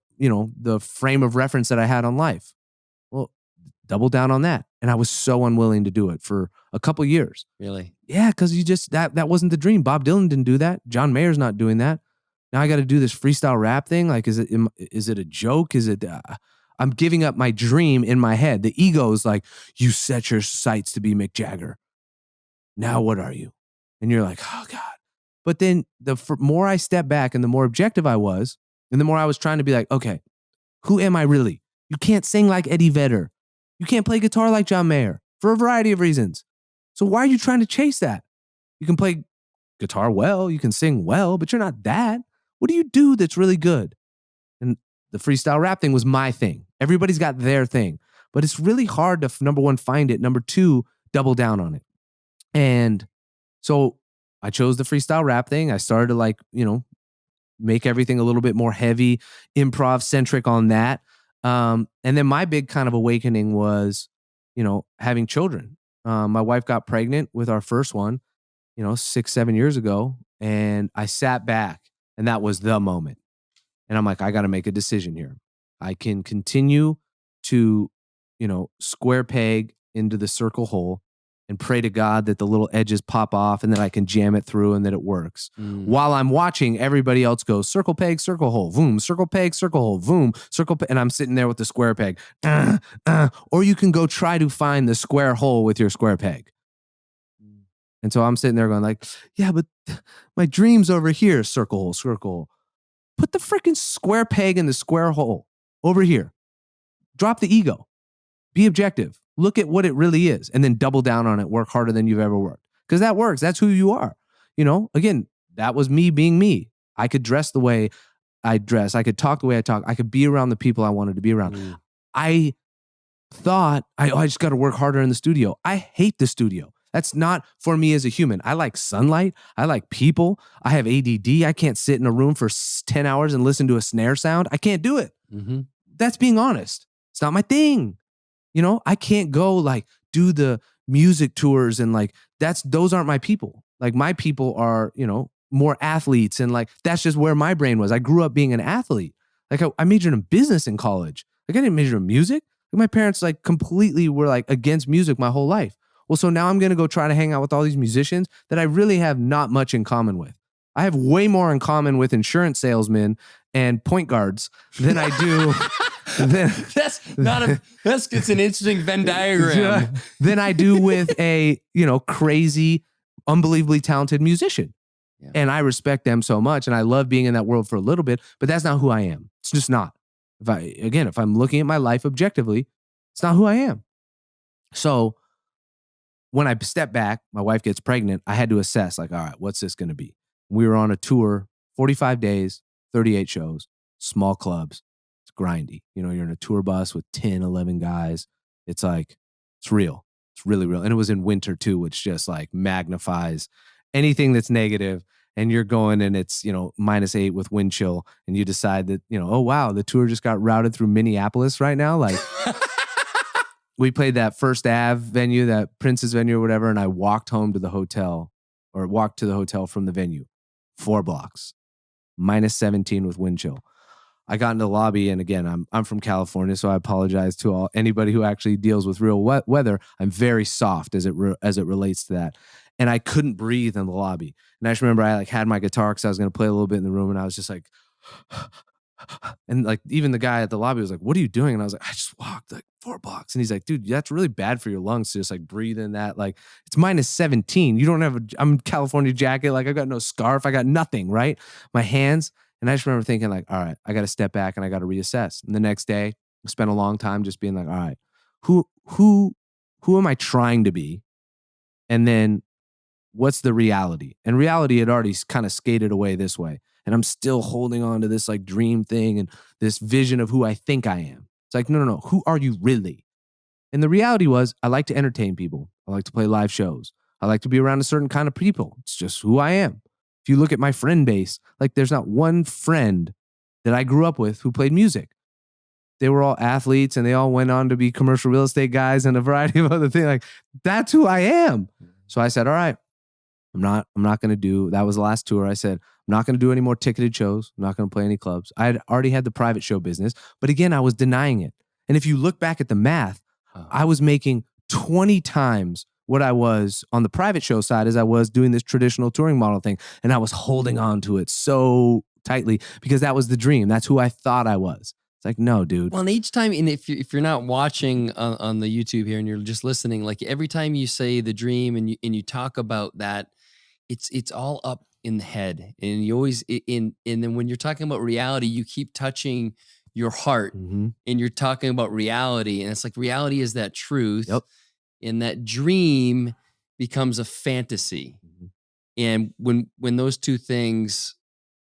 frame of reference that I had on life. Well, double down on that. And I was so unwilling to do it for a couple years. Really? Yeah, because that wasn't the dream. Bob Dylan didn't do that. John Mayer's not doing that. Now I got to do this freestyle rap thing. Like, is it a joke? Is it... I'm giving up my dream in my head. The ego is like, you set your sights to be Mick Jagger. Now what are you? And you're like, oh God. But then the more I stepped back and the more objective I was, and the more I was trying to be like, okay, who am I really? You can't sing like Eddie Vedder. You can't play guitar like John Mayer for a variety of reasons. So why are you trying to chase that? You can play guitar well, you can sing well, but you're not that. What do you do that's really good? And the freestyle rap thing was my thing. Everybody's got their thing, but it's really hard to, number one, find it. Number two, double down on it. And so I chose the freestyle rap thing. I started to like, make everything a little bit more heavy, improv centric on that. And then my big kind of awakening was, having children. My wife got pregnant with our first one, 6-7 years ago. And I sat back and that was the moment. And I'm like, I got to make a decision here. I can continue to, square peg into the circle hole and pray to God that the little edges pop off and that I can jam it through and that it works. While I'm watching everybody else go circle peg, circle hole, boom, circle peg, circle hole, boom, circle peg. And I'm sitting there with the square peg. Or you can go try to find the square hole with your square peg. And so I'm sitting there going like, yeah, but my dream's over here, circle hole, circle hole. Put the freaking square peg in the square hole. over here. Drop the ego. Be objective. Look at what it really is and then double down on it. Work harder than you've ever worked. Because that works. That's who you are. You know, again, that was me being me. I could dress the way I dress. I could talk the way I talk. I could be around the people I wanted to be around. I thought, I just got to work harder in the studio. I hate the studio. That's not for me as a human. I like sunlight. I like people. I have ADD. I can't sit in a room for 10 hours and listen to a snare sound. I can't do it. That's being honest. It's not my thing. You know, I can't go like do the music tours and like those aren't my people. Like my people are, you know, more athletes and like that's just where my brain was. I grew up being an athlete. Like I majored in business in college. Like I didn't major in music. Like my parents like completely were like against music my whole life. Well, so now I'm going to go try to hang out with all these musicians that I really have not much in common with. I have way more in common with insurance salesmen and point guards than I do. It's an interesting Venn diagram. Than I do with a, you know, crazy, unbelievably talented musician. Yeah. And I respect them so much. And I love being in that world for a little bit, but that's not who I am. It's just not. If I'm looking at my life objectively, it's not who I am. So when I step back, my wife gets pregnant, I had to assess like, all right, what's this going to be? We were on a tour, 45 days, 38 shows, small clubs. It's grindy. You know, you're in a tour bus with 10, 11 guys. It's like, it's real. It's really real. And it was in winter too, which just like magnifies anything that's negative. And you're going and it's, you know, -8 with wind chill. And you decide that, you know, oh, wow, the tour just got routed through Minneapolis right now. Like we played that First Ave venue, that Prince's venue or whatever. And I walked home to the hotel from the venue, 4 blocks, -17 with wind chill. I got in the lobby, and again, I'm from California, so I apologize to anybody who actually deals with real weather. I'm very soft as it relates to that, and I couldn't breathe in the lobby. And I just remember I like had my guitar because I was going to play a little bit in the room, and I was just like, and like even the guy at the lobby was like, "What are you doing?" And I was like, "I just walked like 4 blocks," and he's like, "Dude, that's really bad for your lungs to just like breathe in that. Like it's -17. You don't have I'm in California jacket. Like I got no scarf. I got nothing. Right? My hands." And I just remember thinking like, all right, I got to step back and I got to reassess. And the next day, I spent a long time just being like, all right, who am I trying to be? And then what's the reality? And reality had already kind of skated away this way. And I'm still holding on to this like dream thing and this vision of who I think I am. It's like, no. Who are you really? And the reality was I like to entertain people. I like to play live shows. I like to be around a certain kind of people. It's just who I am. If you look at my friend base, like there's not one friend that I grew up with who played music. They were all athletes and they all went on to be commercial real estate guys and a variety of other things. Like that's who I am. So I said, all right, I'm not going to do, that was the last tour. I said, I'm not going to do any more ticketed shows. I'm not going to play any clubs. I had already had the private show business, but again, I was denying it. And if you look back at the math, I was making 20 times what I was on the private show side as I was doing this traditional touring model thing. And I was holding on to it so tightly because that was the dream. That's who I thought I was. It's like, no, dude. Well, and each time, and if you're not watching on the YouTube here and you're just listening, like every time you say the dream and you talk about that, it's all up in the head. And you always, and then when you're talking about reality, you keep touching your heart and you're talking about reality. And it's like reality is that truth. Yep. And that dream becomes a fantasy. And when those two things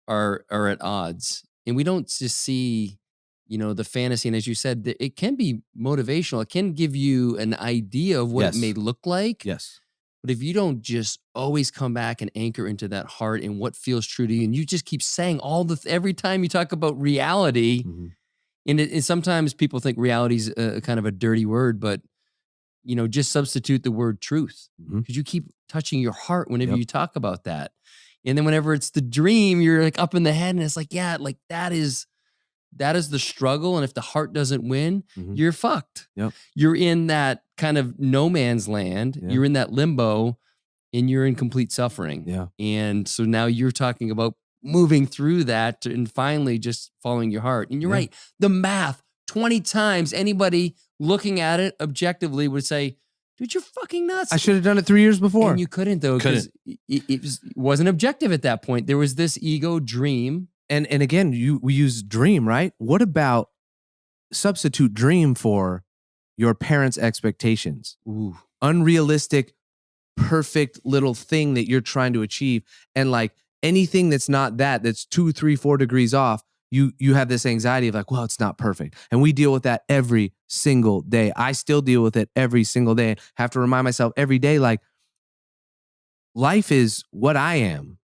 are at odds, and we don't just see, you know, the fantasy, and as you said, it can be motivational. It can give you an idea of what it may look like. Yes. But if you don't just always come back and anchor into that heart and what feels true to you, and you just keep saying every time you talk about reality, and sometimes people think reality is kind of a dirty word, but you know, just substitute the word truth because you keep touching your heart whenever you talk about that. And then whenever it's the dream, you're like up in the head and it's like, yeah, like that is the struggle. And if the heart doesn't win, you're fucked. Yep. You're in that kind of no man's land. Yeah. You're in that limbo and you're in complete suffering. Yeah. And so now you're talking about moving through that and finally just following your heart. And you're right. The math, 20 times anybody looking at it objectively would say, dude, you're fucking nuts. I should have done it 3 years before. And you couldn't though, because it wasn't objective at that point. There was this ego dream. And again, we use dream, right? What about substitute dream for your parents' expectations. Ooh. Unrealistic, perfect little thing that you're trying to achieve. And like anything that's not that's 2, 3, 4 degrees off, you have this anxiety of like, well, it's not perfect. And we deal with that every single day. I still deal with it every single day. Have to remind myself every day, like, life is what I am,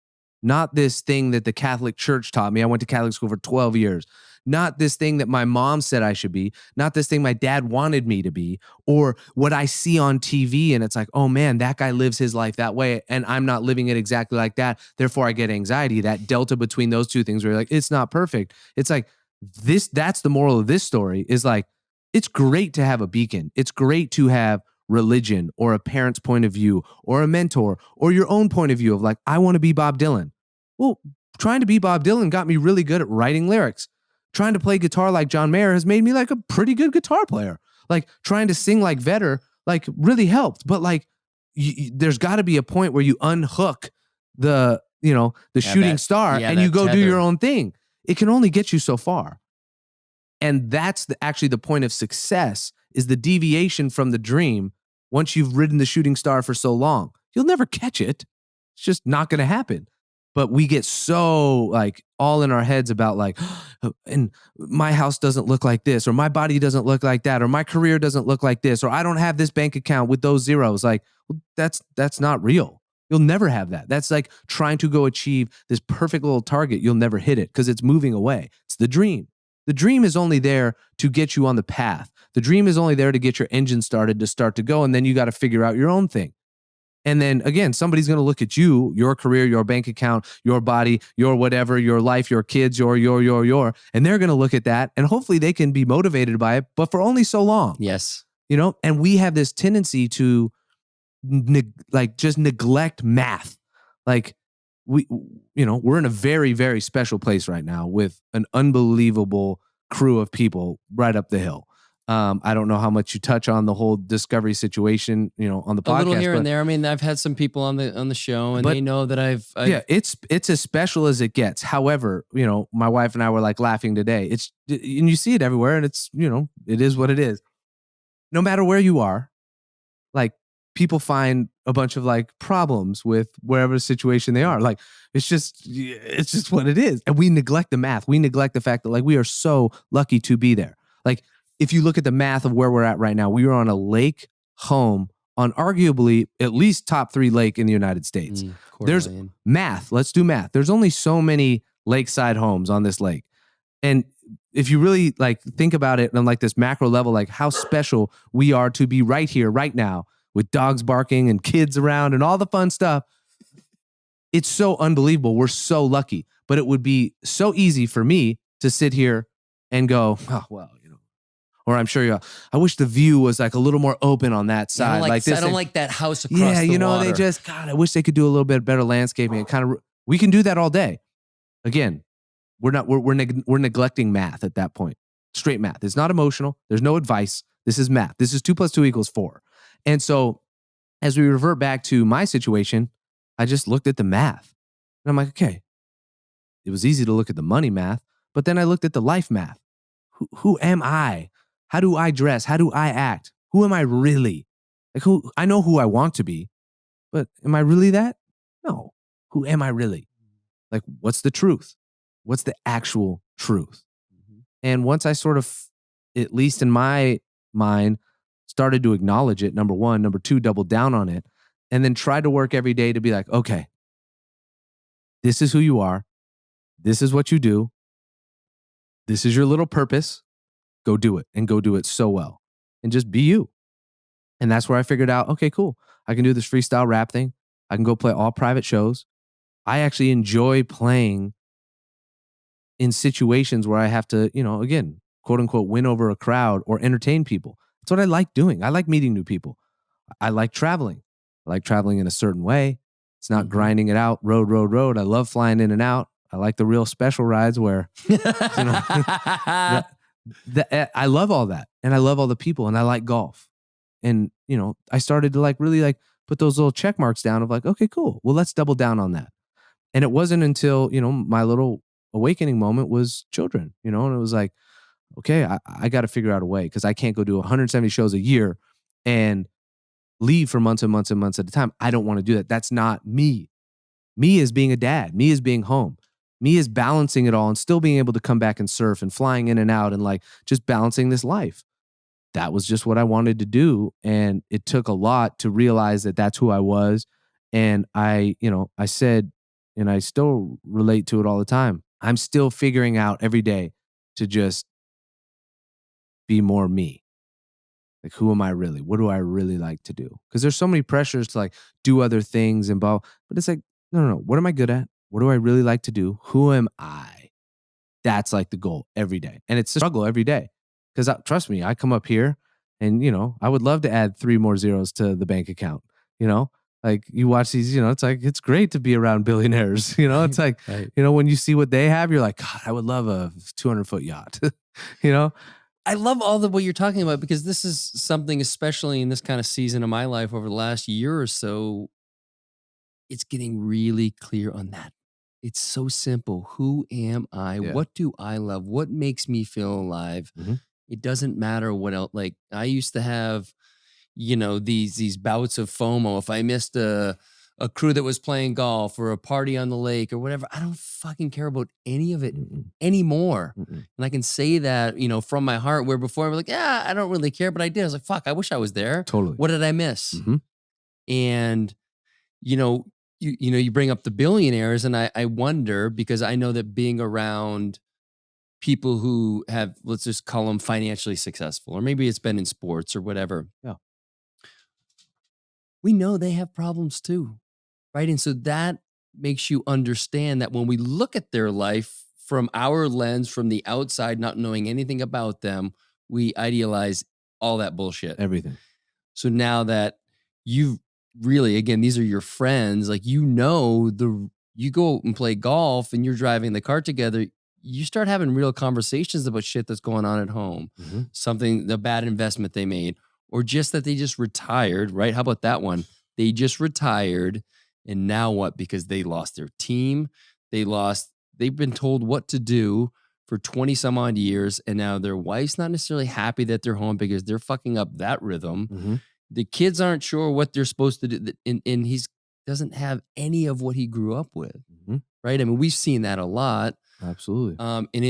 not this thing that the Catholic Church taught me. I went to Catholic school for 12 years. Not this thing that my mom said I should be, not this thing my dad wanted me to be, or what I see on TV. And it's like, oh man, that guy lives his life that way, and I'm not living it exactly like that. Therefore, I get anxiety. That delta between those two things where you're like, it's not perfect. It's like that's the moral of this story is like, it's great to have a beacon. It's great to have religion or a parent's point of view or a mentor or your own point of view of like, I want to be Bob Dylan. Well, trying to be Bob Dylan got me really good at writing lyrics. Trying to play guitar like John Mayer has made me like a pretty good guitar player. Like trying to sing like Vedder, like really helped. But like, there's got to be a point where you unhook the shooting star and you go do your own thing. It can only get you so far. And that's actually the point of success is the deviation from the dream. Once you've ridden the shooting star for so long, you'll never catch it. It's just not going to happen. But we get so like all in our heads about like, and my house doesn't look like this, or my body doesn't look like that, or my career doesn't look like this, or I don't have this bank account with those zeros. Like, well, that's not real. You'll never have that. That's like trying to go achieve this perfect little target. You'll never hit it because it's moving away. It's the dream. The dream is only there to get you on the path. The dream is only there to get your engine started to start to go. And then you got to figure out your own thing. And then again, somebody's going to look at you, your career, your bank account, your body, your whatever, your life, your kids, your, and they're going to look at that and hopefully they can be motivated by it, but for only so long. Yes. And we have this tendency to just neglect math. Like we're in a very, very special place right now with an unbelievable crew of people right up the hill. I don't know how much you touch on the whole discovery situation, on the podcast. A little here and there. I mean, I've had some people on the show, and they know that I've yeah, it's as special as it gets. However, my wife and I were like laughing today. And you see it everywhere, and it's it is what it is. No matter where you are, like people find a bunch of like problems with wherever situation they are. Like it's just what it is, and we neglect the math. We neglect the fact that like we are so lucky to be there. Like. If you look at the math of where we're at right now, we are on a lake home on arguably at least top 3 lake in the United States. There's math. Let's do math. There's only so many lakeside homes on this lake. And if you really like think about it on like this macro level, like how special we are to be right here, right now with dogs barking and kids around and all the fun stuff. It's so unbelievable. We're so lucky, but it would be so easy for me to sit here and go, oh, well, or I'm sure I wish the view was like a little more open on that side. I don't like that house across the water. I wish they could do a little bit better landscaping. We can do that all day. Again, we're neglecting math at that point. Straight math. It's not emotional. There's no advice. This is math. This is 2 + 2 = 4. And so as we revert back to my situation, I just looked at the math and I'm like, okay, it was easy to look at the money math, but then I looked at the life math. Who am I? How do I dress? How do I act? Who am I really? Like I know who I want to be, but am I really that? No. Who am I really? Like, what's the truth? What's the actual truth? Mm-hmm. And once I sort of, at least in my mind, started to acknowledge it, number one, number two, double down on it, and then tried to work every day to be like, okay, this is who you are. This is what you do. This is your little purpose. Go do it, and go do it so well, and just be you. And that's where I figured out, okay, cool. I can do this freestyle rap thing. I can go play all private shows. I actually enjoy playing in situations where I have to, again, quote unquote, win over a crowd or entertain people. That's what I like doing. I like meeting new people. I like traveling. I like traveling in a certain way. It's not grinding it out, road. I love flying in and out. I like the real special rides where, I love all that, and I love all the people, and I like golf. And, I started to really put those little check marks down of like, okay, cool. Well, let's double down on that. And it wasn't until, my little awakening moment was children, and it was like, okay, I got to figure out a way because I can't go do 170 shows a year and leave for months and months and months at a time. I don't want to do that. That's not me. Me is being a dad. Me is being home. Me is balancing it all and still being able to come back and surf and flying in and out and like just balancing this life. That was just what I wanted to do. And it took a lot to realize that that's who I was. And I said, and I still relate to it all the time, I'm still figuring out every day to just be more me. Like, who am I really? What do I really like to do? Because there's so many pressures to like do other things and blah, but it's like, no. What am I good at? What do I really like to do? Who am I? That's like the goal every day. And it's a struggle every day. Because trust me, I come up here and, I would love to add 3 more zeros to the bank account. Like you watch these, it's like, it's great to be around billionaires. It's like, Right. When you see what they have, you're like, God, I would love a 200-foot yacht. I love all what you're talking about because this is something, especially in this kind of season of my life over the last year or so, it's getting really clear on that. It's so simple. Who am I? Yeah. What do I love? What makes me feel alive? It doesn't matter what else. Like I used to have, these bouts of FOMO. If I missed a crew that was playing golf or a party on the lake or whatever, I don't fucking care about any of it anymore. And I can say that, from my heart, where before I was like, yeah, I don't really care, but I did. I was like, fuck, I wish I was there. Totally. What did I miss? And, you bring up the billionaires, and I wonder, because I know that being around people who have, let's just call them financially successful, or maybe it's been in sports or whatever. Yeah. We know they have problems too, right? And so that makes you understand that when we look at their life from our lens, from the outside, not knowing anything about them, we idealize all that bullshit. Everything. So now that you've really, again, these are your friends, like, you go and play golf and you're driving the car together, you start having real conversations about shit that's going on at home, the bad investment they made, or just that they just retired, right? How about that one? They just retired, and now what? Because they lost their team. They've been told what to do for 20 some odd years, and now their wife's not necessarily happy that they're home because they're fucking up that rhythm. The kids aren't sure what they're supposed to do, and he doesn't have any of what he grew up with, right? I mean, we've seen that a lot. Absolutely. And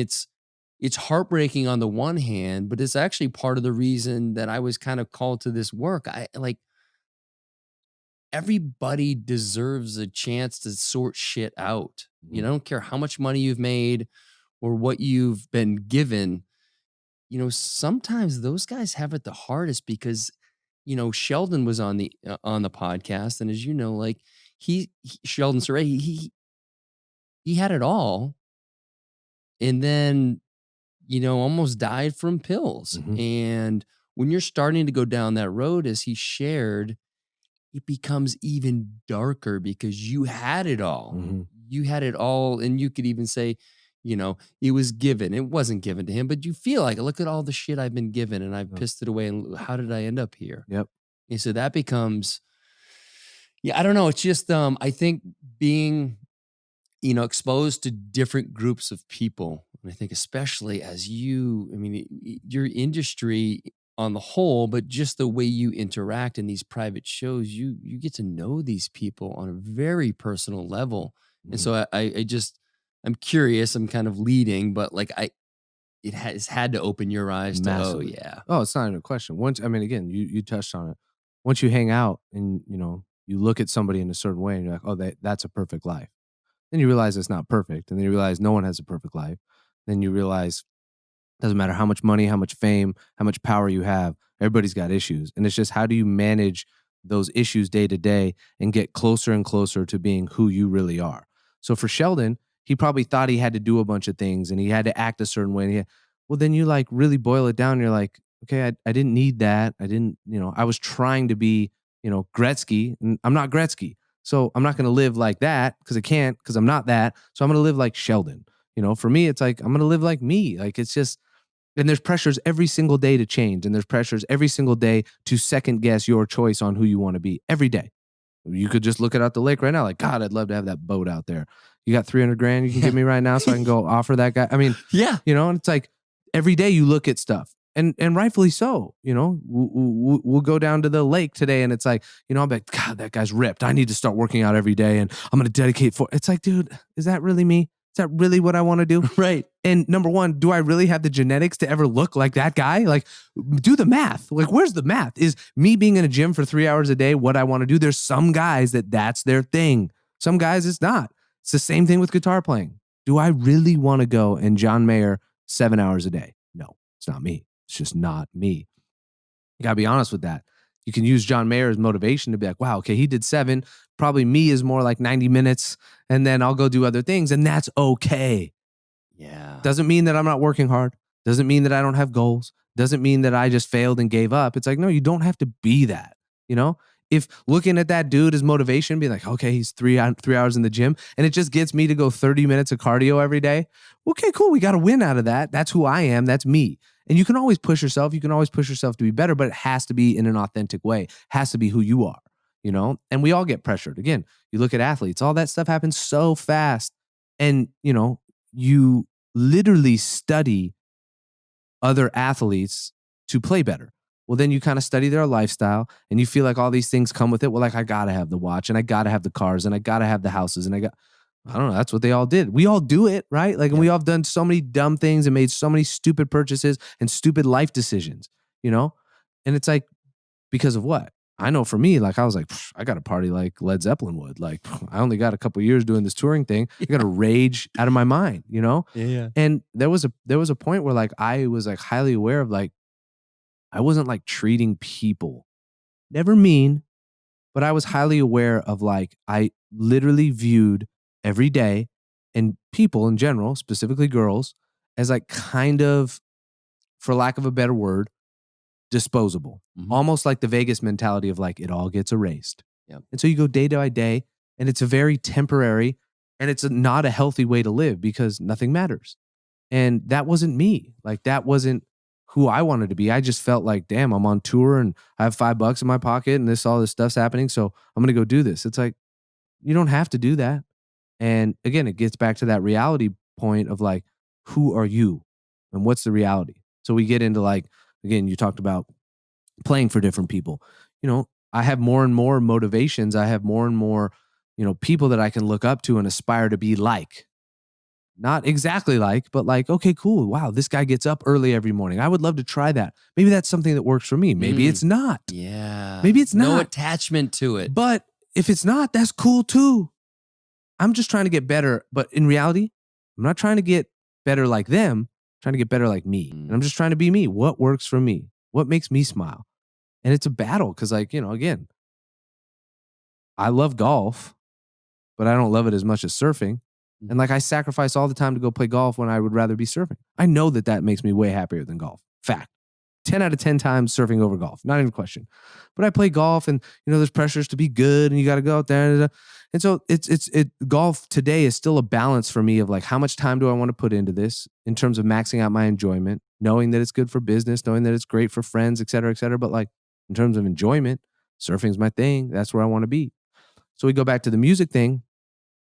it's heartbreaking on the one hand, but it's actually part of the reason that I was kind of called to this work. Everybody deserves a chance to sort shit out. I don't care how much money you've made or what you've been given. Sometimes those guys have it the hardest because, Sheldon was on the podcast, and as you know, like Sheldon Surrey, he had it all, and then almost died from pills. And when you're starting to go down that road, as he shared, it becomes even darker because you had it all. You had it all, and you could even say, it was given. It wasn't given to him, but you feel like, look at all the shit I've been given, and I've pissed it away, and how did I end up here? Yep. And so that becomes, I don't know. It's just, I think being, exposed to different groups of people, and I think especially as your industry on the whole, but just the way you interact in these private shows, you get to know these people on a very personal level. And so I'm curious, I'm kind of leading, but like it has had to open your eyes to, Massively. Oh, it's not even a question. Again, you touched on it. Once you hang out and, you look at somebody in a certain way and you're like, oh, that's a perfect life. Then you realize it's not perfect. And then you realize no one has a perfect life. Then you realize it doesn't matter how much money, how much fame, how much power you have. Everybody's got issues. And it's just, how do you manage those issues day to day and get closer and closer to being who you really are? So for Sheldon, he probably thought he had to do a bunch of things and he had to act a certain way. Well, then you like really boil it down. And you're like, okay, I didn't need that. I didn't, I was trying to be, Gretzky, and I'm not Gretzky. So I'm not going to live like that because I can't, because I'm not that. So I'm going to live like Sheldon. For me, it's like, I'm going to live like me. Like, it's just, and there's pressures every single day to change. And there's pressures every single day to second guess your choice on who you want to be every day. You could just look out the lake right now. Like, God, I'd love to have that boat out there. You got $300,000 you can give me right now so I can go offer that guy. I mean, yeah. And it's like, every day you look at stuff. And rightfully so, you know, we'll go down to the lake today and it's like, you know, I'm like, God, that guy's ripped. I need to start working out every day and I'm going to dedicate it's like, dude, is that really me? Is that really what I want to do? Right. And number one, do I really have the genetics to ever look like that guy? Like, do the math. Like, where's the math? Is me being in a gym for 3 hours a day what I want to do? There's some guys that's their thing. Some guys it's not. It's the same thing with guitar playing. Do I really want to go and John Mayer 7 hours a day? No, it's not me. It's just not me. You got to be honest with that. You can use John Mayer as motivation to be like, wow, okay, he did 7. Probably me is more like 90 minutes. And then I'll go do other things. And that's okay. Yeah. Doesn't mean that I'm not working hard. Doesn't mean that I don't have goals. Doesn't mean that I just failed and gave up. It's like, no, you don't have to be that. You know, if looking at that dude as motivation, be like, okay, he's 3 hours in the gym and it just gets me to go 30 minutes of cardio every day. Okay, cool. We got a win out of that. That's who I am. That's me. And you can always push yourself. You can always push yourself to be better, but it has to be in an authentic way. It has to be who you are, you know? And we all get pressured. Again, you look at athletes, all that stuff happens so fast. And, you know, you literally study other athletes to play better. Well, then you kind of study their lifestyle and you feel like all these things come with it. Well, like I got to have the watch and I got to have the cars and I got to have the houses and I don't know. That's what they all did. We all do it, right? Like, and we all have done so many dumb things and made so many stupid purchases and stupid life decisions, you know? And it's like, because of what? I know for me, like I was like, I got to party like Led Zeppelin would. Like, I only got a couple years doing this touring thing. I got to rage out of my mind, you know? Yeah. And there was a point where like I was like highly aware of like, I wasn't like treating people, never mean, but I was highly aware of like, I literally viewed every day and people in general, specifically girls, as like kind of, for lack of a better word, disposable. Mhm. Almost like the Vegas mentality of like, it all gets erased. Yep. And so you go day by day and it's a very temporary and it's not a healthy way to live because nothing matters. And that wasn't me. Like that wasn't who I wanted to be. I just felt like, damn, I'm on tour and I have $5 in my pocket and all this stuff's happening. So I'm going to go do this. It's like, you don't have to do that. And again, it gets back to that reality point of like, who are you and what's the reality? So we get into like, again, you talked about playing for different people. You know, I have more and more motivations. I have more and more, you know, people that I can look up to and aspire to be like. Not exactly like, but like, okay, cool. Wow, this guy gets up early every morning. I would love to try that. Maybe that's something that works for me. Maybe it's not. Yeah. Maybe it's No not. attachment to it. But if it's not, that's cool too. I'm just trying to get better. But in reality, I'm not trying to get better like them. I'm trying to get better like me. And I'm just trying to be me. What works for me? What makes me smile? And it's a battle because, like, you know, again, I love golf, but I don't love it as much as surfing. And like I sacrifice all the time to go play golf when I would rather be surfing. I know that that makes me way happier than golf. Fact. 10 out of 10 times surfing over golf. Not even a question. But I play golf and, you know, there's pressures to be good and you got to go out there. And so golf today is still a balance for me of like, how much time do I want to put into this in terms of maxing out my enjoyment, knowing that it's good for business, knowing that it's great for friends, et cetera, et cetera. But like in terms of enjoyment, surfing's my thing. That's where I want to be. So we go back to the music thing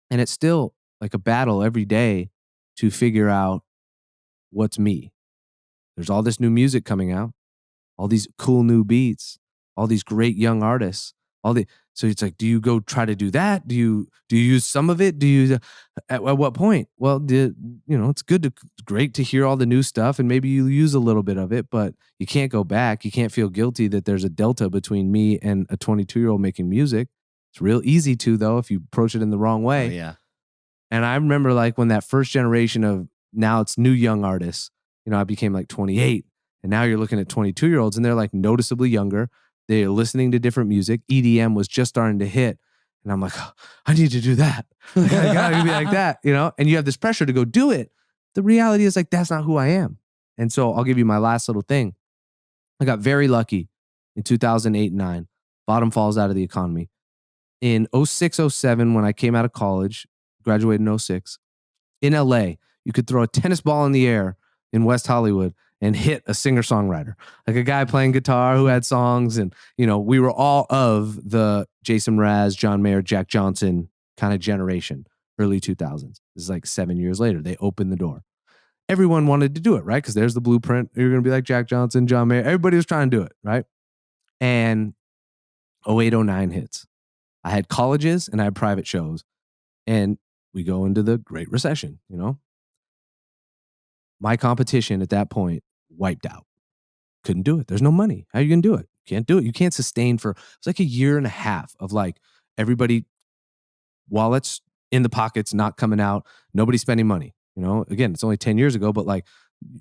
and it's still like a battle every day to figure out what's me. There's all this new music coming out, all these cool new beats, all these great young artists, so it's like, do you go try to do that? Do you use some of it? At what point? Well, it's great to hear all the new stuff and maybe you use a little bit of it, but you can't go back. You can't feel guilty that there's a delta between me and a 22-year-old making music. It's real easy to, though, if you approach it in the wrong way. Oh, yeah. And I remember like when that first generation of now it's new young artists, you know, I became like 28 and now you're looking at 22-year-olds and they're like noticeably younger. They're listening to different music. EDM was just starting to hit. And I'm like, oh, I need to do that. Like, I gotta be like that, you know? And you have this pressure to go do it. The reality is like, that's not who I am. And so I'll give you my last little thing. I got very lucky in 2008 and 9. Bottom falls out of the economy. In 06, 07, when I came out of college, graduated in 06, in LA, you could throw a tennis ball in the air in West Hollywood and hit a singer-songwriter, like a guy playing guitar who had songs. And, you know, we were all of the Jason Mraz, John Mayer, Jack Johnson kind of generation, early 2000s. This is like 7 years later. They opened the door. everyone wanted to do it, right? Because there's the blueprint. You're going to be like Jack Johnson, John Mayer. Everybody was trying to do it, right? And 08, 09 hits. I had colleges and I had private shows. And we go into the Great Recession, you know? My competition at that point wiped out. Couldn't do it. There's no money. How are you going to do it? Can't do it. You can't sustain for, it's like a year and a half of like everybody, wallets in the pockets, not coming out, nobody spending money. You know, again, it's only 10 years ago, but like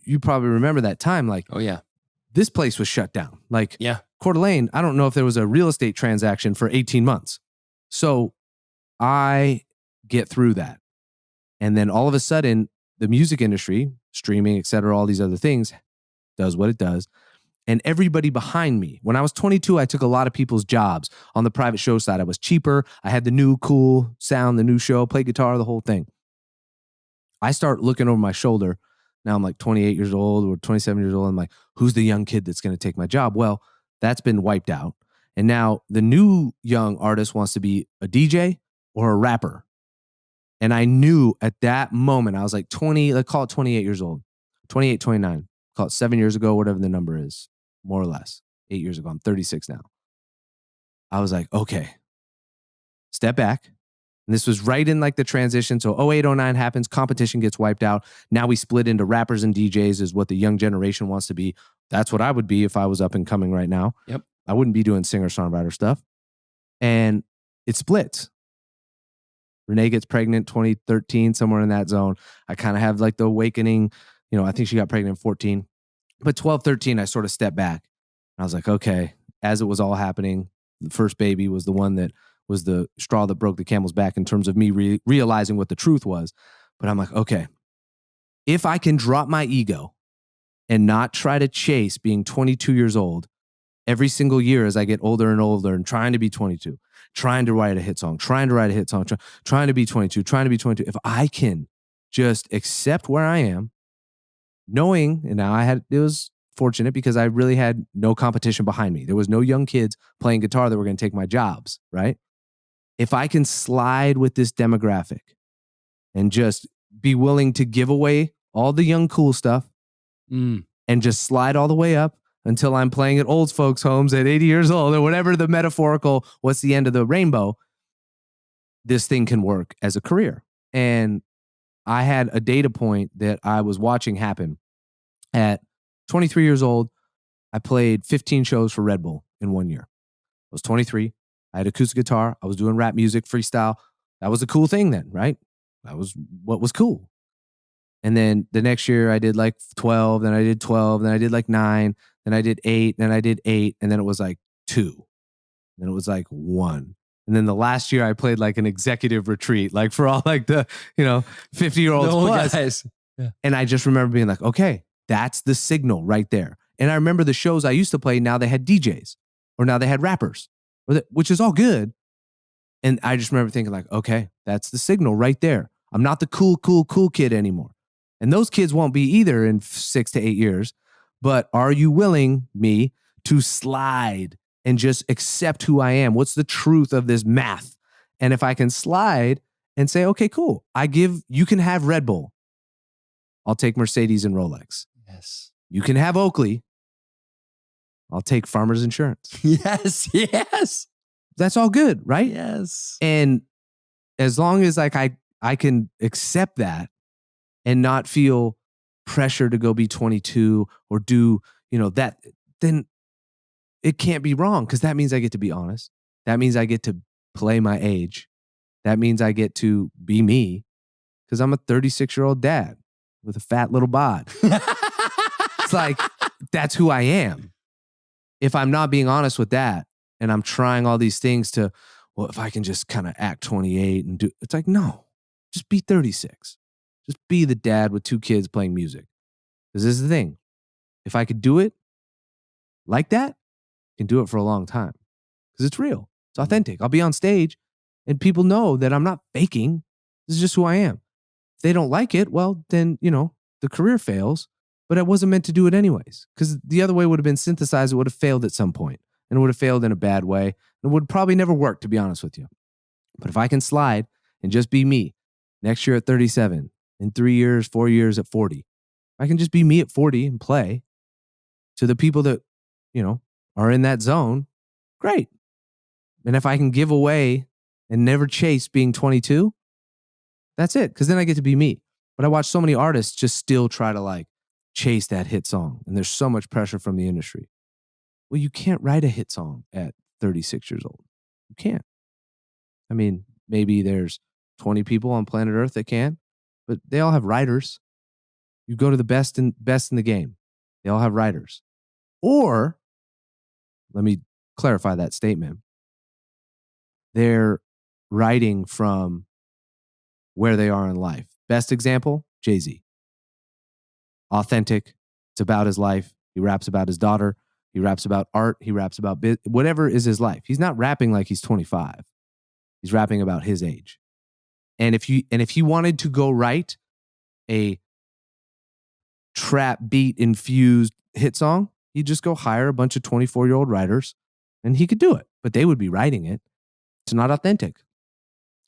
you probably remember that time. Like, Oh yeah. this place was shut down. Like Yeah. Coeur d'Alene, I don't know if there was a real estate transaction for 18 months. So I get through that. And then all of a sudden, the music industry, streaming, et cetera, all these other things, does what it does. And everybody behind me, when I was 22, I took a lot of people's jobs on the private show side. I was cheaper. I had the new cool sound, the new show, played guitar, the whole thing. I start looking over my shoulder. Now I'm like 28 years old or 27 years old. I'm like, who's the young kid that's going to take my job? Well, that's been wiped out. And now the new young artist wants to be a DJ or a rapper. And I knew at that moment, I was like 20, let's call it 28 years old, 28, 29, call it 7 years ago, whatever the number is, more or less, 8 years ago. I'm 36 now. I was like, okay, step back. And this was right in like the transition. So 08, 09 happens, competition gets wiped out. Now we split into rappers and DJs is what the young generation wants to be. That's what I would be if I was up and coming right now. Yep. I wouldn't be doing singer-songwriter stuff. And it splits. Renee gets pregnant 2013, somewhere in that zone. I kind of have like the awakening. You know, I think she got pregnant in 14. But 12, 13, I sort of stepped back. I was like, okay, as it was all happening, the first baby was the one that was the straw that broke the camel's back in terms of me realizing what the truth was. But I'm like, okay, if I can drop my ego and not try to chase being 22 years old every single year as I get older and older and trying to be 22, trying to write a hit song, trying to be 22, trying to be 22. If I can just accept where I am, knowing, and now it was fortunate because I really had no competition behind me. There was no young kids playing guitar that were going to take my jobs, right? If I can slide with this demographic and just be willing to give away all the young cool stuff and just slide all the way up until I'm playing at old folks' homes at 80 years old or whatever the metaphorical, what's the end of the rainbow, this thing can work as a career. And I had a data point that I was watching happen. At 23 years old, I played 15 shows for Red Bull in 1 year. I was 23. I had acoustic guitar. I was doing rap music, freestyle. That was a cool thing then, right? That was what was cool. And then the next year I did like 12, then I did 12, then I did like 9, then I did 8, then I did 8, and then it was like 2. Then it was like 1. And then the last year I played like an executive retreat, like for all like the, 50-year-olds plus. Guys. Yeah. And I just remember being like, okay, that's the signal right there. And I remember the shows I used to play, now they had DJs or now they had rappers, which is all good. And I just remember thinking like, okay, that's the signal right there. I'm not the cool kid anymore. And those kids won't be either in 6 to 8 years. But are you willing, me, to slide and just accept who I am? What's the truth of this math? And if I can slide and say, okay, cool, you can have Red Bull. I'll take Mercedes and Rolex. Yes. You can have Oakley. I'll take Farmers Insurance. Yes. That's all good, right? Yes. And as long as like I can accept that and not feel pressure to go be 22 or do, that, then it can't be wrong because that means I get to be honest. That means I get to play my age. That means I get to be me because I'm a 36-year-old dad with a fat little bod. It's like, that's who I am. If I'm not being honest with that and I'm trying all these things to, well, if I can just kind of act 28 and do, it's like, no, just be 36. Just be the dad with 2 kids playing music. Because this is the thing. If I could do it like that, I can do it for a long time. Because it's real. It's authentic. I'll be on stage and people know that I'm not faking. This is just who I am. If they don't like it, well, then, the career fails. But I wasn't meant to do it anyways. Because the other way would have been synthesized. It would have failed at some point. And it would have failed in a bad way. It would probably never work, to be honest with you. But if I can slide and just be me, next year at 37, in 3 years, 4 years at 40, I can just be me at 40 and play to the people that, are in that zone. Great. And if I can give away and never chase being 22, that's it. Because then I get to be me. But I watch so many artists just still try to like chase that hit song. And there's so much pressure from the industry. Well, you can't write a hit song at 36 years old. You can't. I mean, maybe there's 20 people on planet Earth that can, but they all have writers. You go to the best in the game. They all have writers. Or, let me clarify that statement. They're writing from where they are in life. Best example, Jay-Z. Authentic. It's about his life. He raps about his daughter. He raps about art. He raps about whatever is his life. He's not rapping like he's 25. He's rapping about his age. And if he wanted to go write a trap beat infused hit song, he'd just go hire a bunch of 24-year-old writers and he could do it, but they would be writing it. It's not authentic.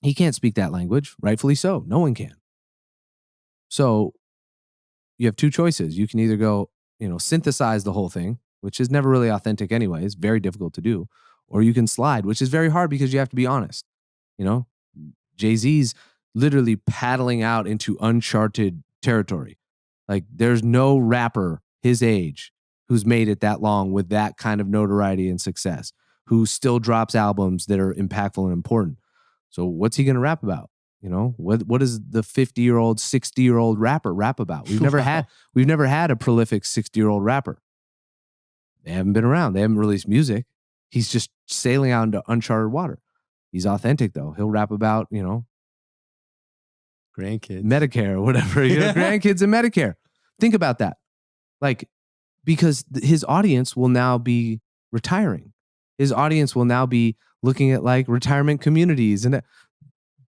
He can't speak that language, rightfully so. No one can. So you have two choices. You can either go, synthesize the whole thing, which is never really authentic anyway. It's very difficult to do. Or you can slide, which is very hard because you have to be honest. Jay-Z's literally paddling out into uncharted territory. Like there's no rapper his age who's made it that long with that kind of notoriety and success, who still drops albums that are impactful and important. So what's he going to rap about? What does the 50-year-old, 60-year-old rapper rap about? We've never had a prolific 60-year-old rapper. They haven't been around. They haven't released music. He's just sailing out into uncharted water. He's authentic though. He'll rap about, Grandkids. Medicare or whatever, grandkids and Medicare. Think about that. Like, because his audience will now be retiring. His audience will now be looking at like retirement communities, and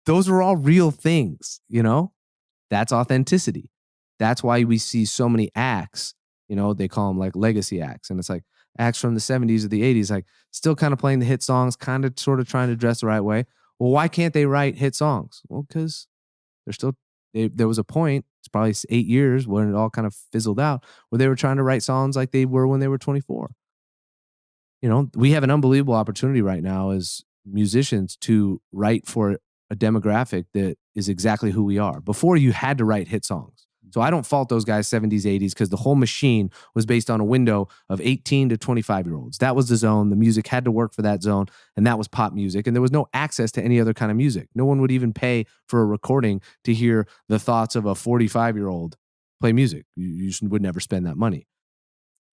those are all real things, That's authenticity. That's why we see so many acts, they call them like legacy acts. And it's like acts from the 70s or the 80s, like still kind of playing the hit songs, kind of sort of trying to dress the right way. Well, why can't they write hit songs? Well, because there was a point, it's probably 8 years when it all kind of fizzled out, where they were trying to write songs like they were when they were 24. We have an unbelievable opportunity right now as musicians to write for a demographic that is exactly who we are. Before, you had to write hit songs. So I don't fault those guys 70s, 80s, because the whole machine was based on a window of 18 to 25-year-olds. That was the zone. The music had to work for that zone, and that was pop music. And there was no access to any other kind of music. No one would even pay for a recording to hear the thoughts of a 45-year-old play music. You would never spend that money.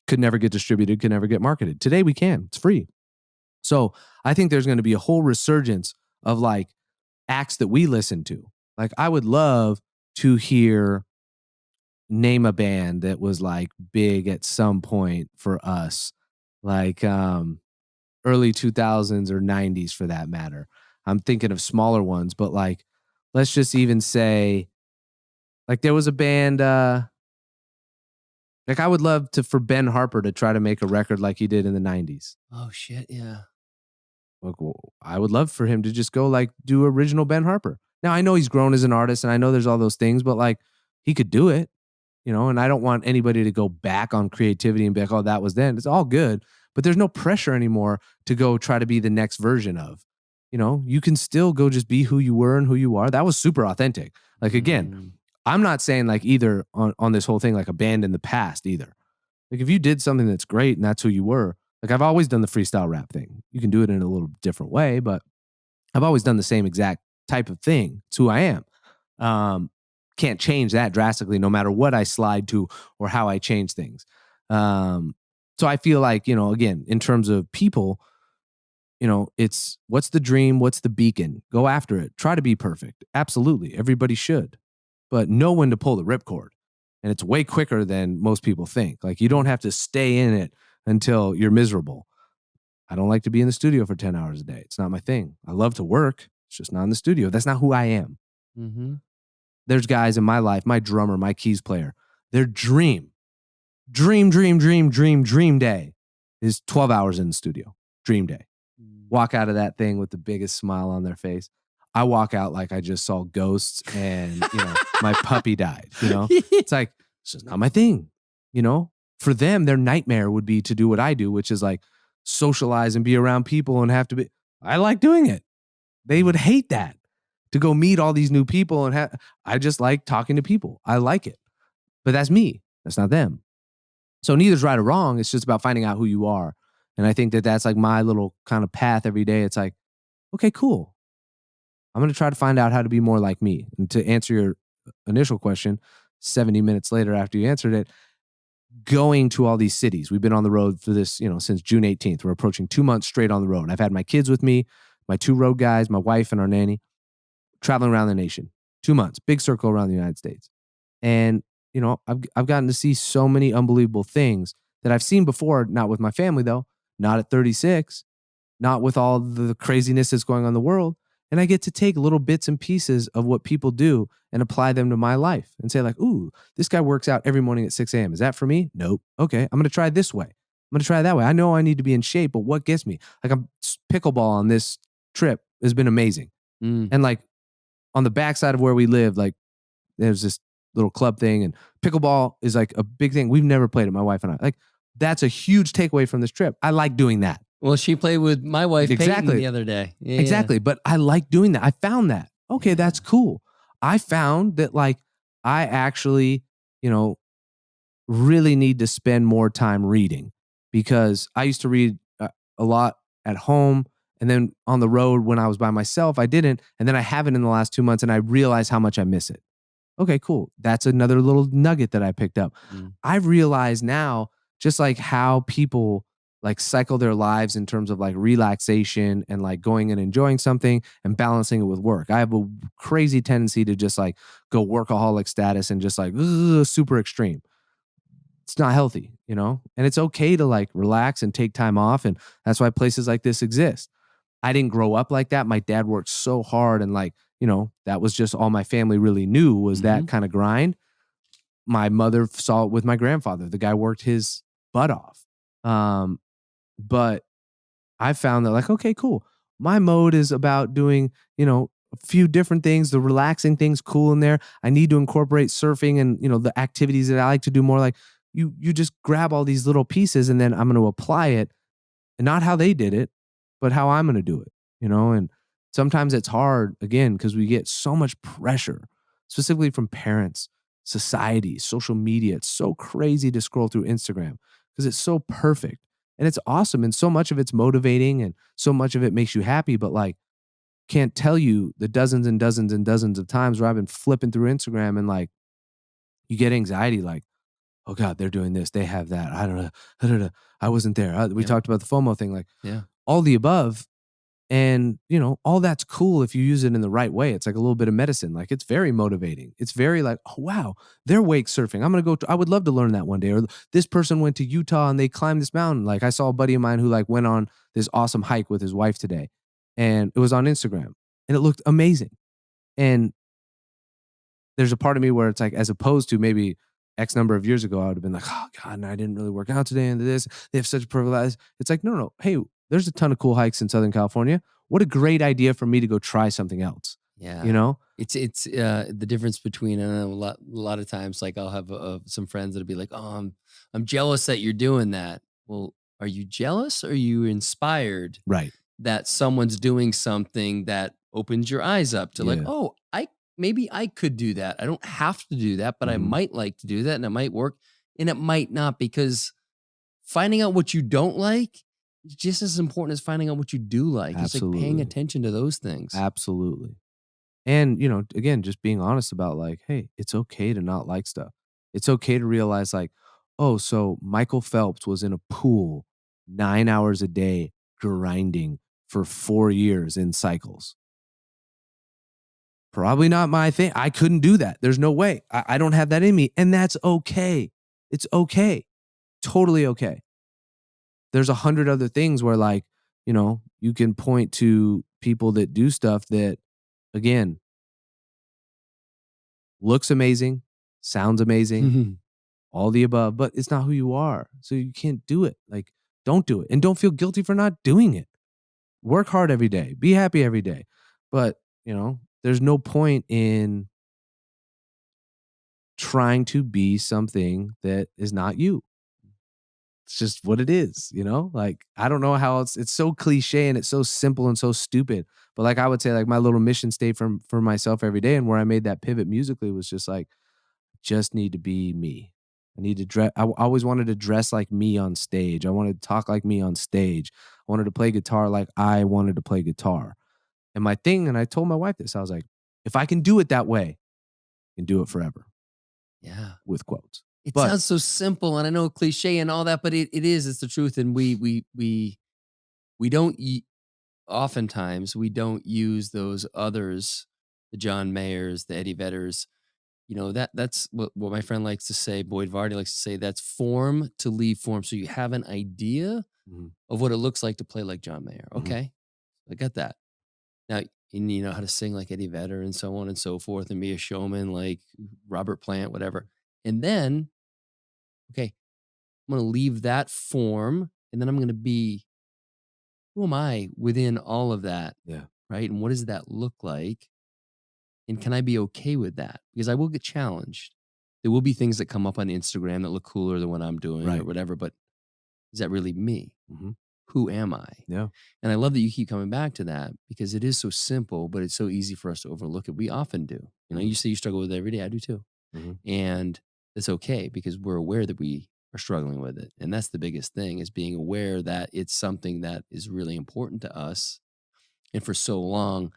Could never get distributed, could never get marketed. Today we can. It's free. So I think there's going to be a whole resurgence of like acts that we listen to. Like I would love to hear, name a band that was like big at some point for us, like early 2000s or 90s for that matter. I'm thinking of smaller ones, but like, let's just even say, like there was a band, like I would love for Ben Harper to try to make a record like he did in the 90s. Oh shit, yeah. Like, well, I would love for him to just go like do original Ben Harper. Now I know he's grown as an artist and I know there's all those things, but like he could do it, and I don't want anybody to go back on creativity and be like, oh, that was then. It's all good, but there's no pressure anymore to go try to be the next version of, you can still go just be who you were and who you are. That was super authentic. Like, again, I'm not saying like either on this whole thing, like abandon the past either. Like if you did something that's great and that's who you were, like I've always done the freestyle rap thing. You can do it in a little different way, but I've always done the same exact type of thing. It's who I am. Can't change that drastically no matter what I slide to or how I change things. So I feel like, again, in terms of people, it's what's the dream? What's the beacon? Go after it. Try to be perfect. Absolutely. Everybody should. But know when to pull the ripcord. And it's way quicker than most people think. Like you don't have to stay in it until you're miserable. I don't like to be in the studio for 10 hours a day. It's not my thing. I love to work. It's just not in the studio. That's not who I am. Mm-hmm. There's guys in my life, my drummer, my keys player, their dream day is 12 hours in the studio. Dream day. Walk out of that thing with the biggest smile on their face. I walk out like I just saw ghosts and, my puppy died, It's like It's just not my thing. You know, for them, their nightmare would be to do what I do, which is like socialize and be around people and have to be. I like doing it. They would hate that, to go meet all these new people and I just like talking to people. I like it, but that's me. That's not them. So neither's right or wrong. It's just about finding out who you are. And I think that that's like my little kind of path every day. It's like, okay, cool. I'm going to try to find out how to be more like me. And to answer your initial question, 70 minutes later after you answered it, going to all these cities. We've been on the road for this, since June 18th. We're approaching 2 months straight on the road. I've had my kids with me, my 2 road guys, my wife and our nanny, traveling around the nation. 2 months, big circle around the United States. And, I've gotten to see so many unbelievable things that I've seen before, not with my family though, not at 36, not with all the craziness that's going on in the world. And I get to take little bits and pieces of what people do and apply them to my life and say like, ooh, this guy works out every morning at 6 a.m. Is that for me? Nope. Okay, I'm going to try it this way. I'm going to try it that way. I know I need to be in shape, but what gets me? Like pickleball on this trip has been amazing. And like on the backside of where we live, like there's this little club thing and pickleball is like a big thing. We've never played it, my wife and I. Like that's a huge takeaway from this trip. I like doing that. Well, she played with my wife Peyton the other day. Yeah, exactly. But I like doing that. I found that. Okay, that's cool. I found that like I actually, really need to spend more time reading, because I used to read a lot at home, and then on the road when I was by myself, I didn't. And then I haven't in the last 2 months, and I realized how much I miss it. Okay, cool. That's another little nugget that I picked up. I've realized now just like how people like cycle their lives in terms of like relaxation and like going and enjoying something and balancing it with work. I have a crazy tendency to just like go workaholic status and just like super extreme. It's not healthy, and it's okay to like relax and take time off. And that's why places like this exist. I didn't grow up like that. My dad worked so hard, and like, that was just all my family really knew was that kind of grind. My mother saw it with my grandfather. The guy worked his butt off. But I found that like, okay, cool. My mode is about doing, a few different things, the relaxing things cool in there. I need to incorporate surfing and, the activities that I like to do more. Like you just grab all these little pieces and then I'm going to apply it, and not how they did it, but how I'm going to do it, and sometimes it's hard again, because we get so much pressure, specifically from parents, society, social media. It's so crazy to scroll through Instagram because it's so perfect. And it's awesome. And so much of it's motivating and so much of it makes you happy. But like, can't tell you the dozens and dozens and dozens of times where I've been flipping through Instagram and like, you get anxiety like, oh God, they're doing this. They have that. I don't know. I wasn't there. We talked about the FOMO thing, like all the above. And, all that's cool if you use it in the right way. It's like a little bit of medicine. Like it's very motivating. It's very like, oh, wow, they're wake surfing. I'm going to go I would love to learn that one day. Or this person went to Utah and they climbed this mountain. Like I saw a buddy of mine who like went on this awesome hike with his wife today, and it was on Instagram and it looked amazing. And there's a part of me where it's like, as opposed to maybe X number of years ago, I would have been like, oh God, and I didn't really work out today and this. They have such a privilege. It's like, no. Hey, there's a ton of cool hikes in Southern California. What a great idea for me to go try something else. Yeah. It's the difference between a lot of times, like I'll have some friends that'll be like, oh, I'm jealous that you're doing that. Well, are you jealous or are you inspired? Right. That someone's doing something that opens your eyes up to like, oh, maybe I could do that. I don't have to do that, but I might like to do that, and it might work and it might not, because finding out what you don't like is just as important as finding out what you do like. Absolutely. It's like paying attention to those things. Absolutely. And, again, just being honest about like, hey, it's okay to not like stuff. It's okay to realize like, oh, so Michael Phelps was in a pool 9 hours a day grinding for 4 years in cycles. Probably not my thing. I couldn't do that. There's no way. I don't have that in me. And that's okay. It's okay. Totally okay. There's 100 other things where like, you can point to people that do stuff that, again, looks amazing, sounds amazing, all the above, but it's not who you are. So you can't do it. Like, don't do it. And don't feel guilty for not doing it. Work hard every day. Be happy every day. But, there's no point in trying to be something that is not you. It's just what it is, you know? Like, I don't know how else. It's so cliche and it's so simple and so stupid. But like I would say, like my little mission statement for myself every day and where I made that pivot musically was just like, just need to be me. I need to dress. I always wanted to dress like me on stage. I wanted to talk like me on stage. I wanted to play guitar like I wanted to play guitar. And my thing, and I told my wife this, I was like, if I can do it that way, I can do it forever. Yeah. With quotes. It But- sounds so simple, and I know cliche and all that, but it is. It's the truth, and we don't. Oftentimes, we don't use those others, the John Mayers, the Eddie Vedders. You know, that's what my friend likes to say. Boyd Vardy likes to say that's form to leave form. So you have an idea of what it looks like to play like John Mayer. Okay, I got that. Now, and you know how to sing like Eddie Vedder and so on and so forth, and be a showman like Robert Plant, whatever. And then, okay, I'm going to leave that form, and then I'm going to be, who am I within all of that? Yeah. Right. And what does that look like? And can I be okay with that? Because I will get challenged. There will be things that come up on Instagram that look cooler than what I'm doing or whatever, but is that really me? Who am I? Yeah. And I love that you keep coming back to that because it is so simple, but it's so easy for us to overlook it. We often do. You know, you say you struggle with it every day. I do too. And it's okay because we're aware that we are struggling with it. And that's the biggest thing, is being aware that it's something that is really important to us. And for so long,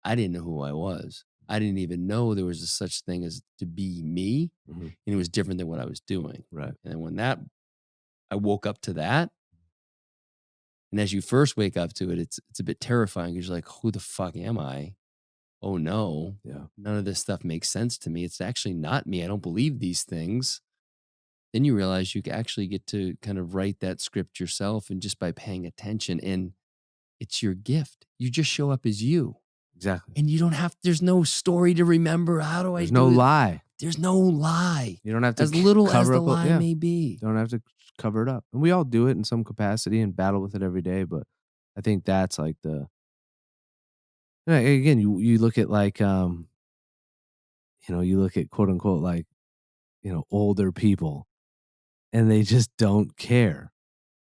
I didn't know who I was. I didn't even know there was a such thing as to be me. And it was different than what I was doing. Right. And when I woke up to that, and as you first wake up to it, it's a bit terrifying because you're like, who the fuck am I? Oh no. Yeah. None of this stuff makes sense to me. It's actually not me. I don't believe these things. Then you realize you actually get to kind of write that script yourself, and just by paying attention, and it's your gift. You just show up as you. Exactly. And you don't have, there's no story to remember. How do I There's do no it? lie. There's no lie. You don't have to As little as cover the up, lie may be. You don't have to cover it up. And we all do it in some capacity and battle with it every day. But I think that's like again, you look at like, you look at quote unquote, like, older people, and they just don't care.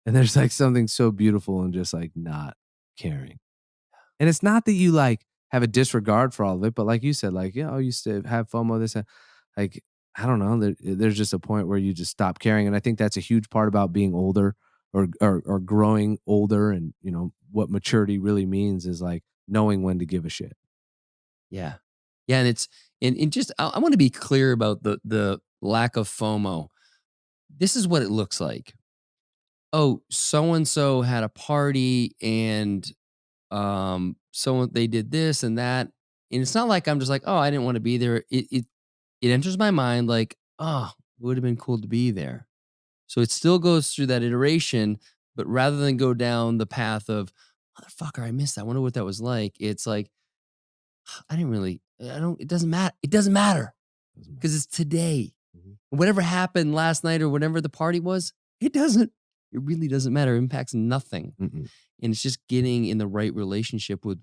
And there's like something so beautiful in just like not caring. And it's not that you like have a disregard for all of it, but like you said, like, I used to have FOMO, this, like, I don't know, there's just a point where you just stop caring. And I think that's a huge part about being older or growing older. And, what maturity really means is like knowing when to give a shit. Yeah. Yeah. And it's, and just, I want to be clear about the lack of FOMO. This is what it looks like. Oh, so-and-so had a party and they did this and that. And it's not like I'm just like, oh, I didn't want to be there. It enters my mind like, oh, it would have been cool to be there. So it still goes through that iteration, but rather than go down the path of, motherfucker, I missed that. I wonder what that was like. It's like, it doesn't matter. It doesn't matter because it's today. Whatever happened last night or whatever the party was, it really doesn't matter. It impacts nothing. And it's just getting in the right relationship with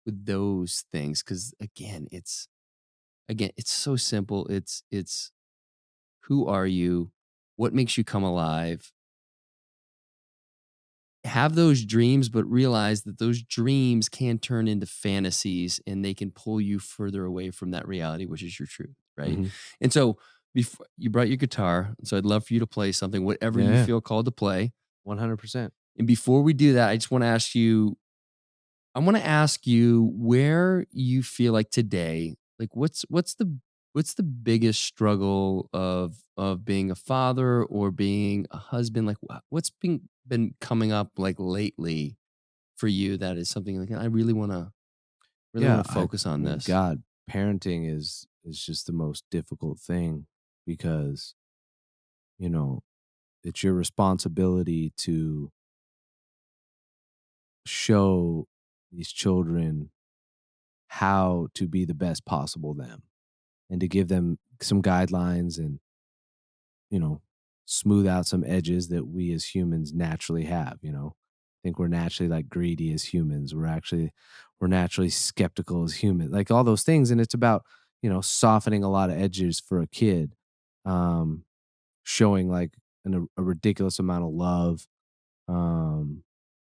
those things. Cause again, it's so simple. It's who are you? What makes you come alive? Have those dreams, but realize that those dreams can turn into fantasies and they can pull you further away from that reality, which is your truth. Right. And so before you brought your guitar, so I'd love for you to play something, whatever you feel called to play. 100%. And before we do that, I just want to ask you, where you feel like today, like what's the biggest struggle of being a father or being a husband? Like what's been coming up like lately for you that is something like I really want to focus on this. God, parenting is just the most difficult thing because, it's your responsibility to show these children how to be the best possible them and to give them some guidelines and, smooth out some edges that we as humans naturally have, I think we're naturally like greedy as humans. We're naturally skeptical as humans, like all those things. And it's about, softening a lot of edges for a kid, showing like a ridiculous amount of love,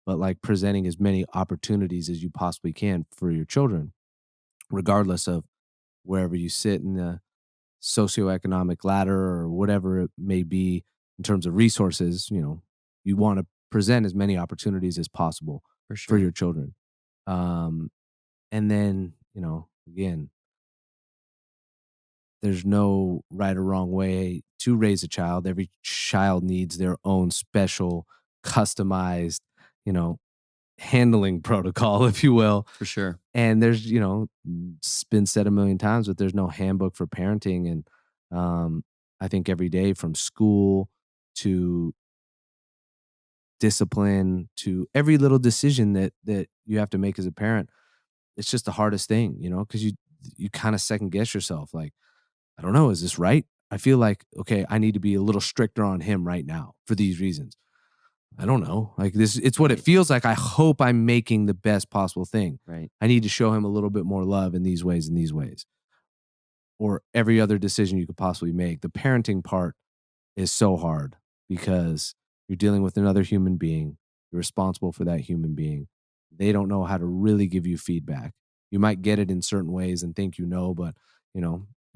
but like presenting as many opportunities as you possibly can for your children, regardless of wherever you sit in the socioeconomic ladder or whatever it may be in terms of resources. You want to present as many opportunities as possible for your children. And then, again, there's no right or wrong way to raise a child. Every child needs their own special, customized, handling protocol, if you will. For sure. And there's, it's been said a million times, but there's no handbook for parenting. And I think every day, from school to discipline to every little decision that you have to make as a parent, it's just the hardest thing, because you kind of second guess yourself. Like, I don't know, is this right? I feel like, okay, I need to be a little stricter on him right now for these reasons. I don't know. Like this, it's what it feels like. I hope I'm making the best possible thing. Right. I need to show him a little bit more love in these ways, or every other decision you could possibly make. The parenting part is so hard because you're dealing with another human being. You're responsible for that human being. They don't know how to really give you feedback. You might get it in certain ways and think but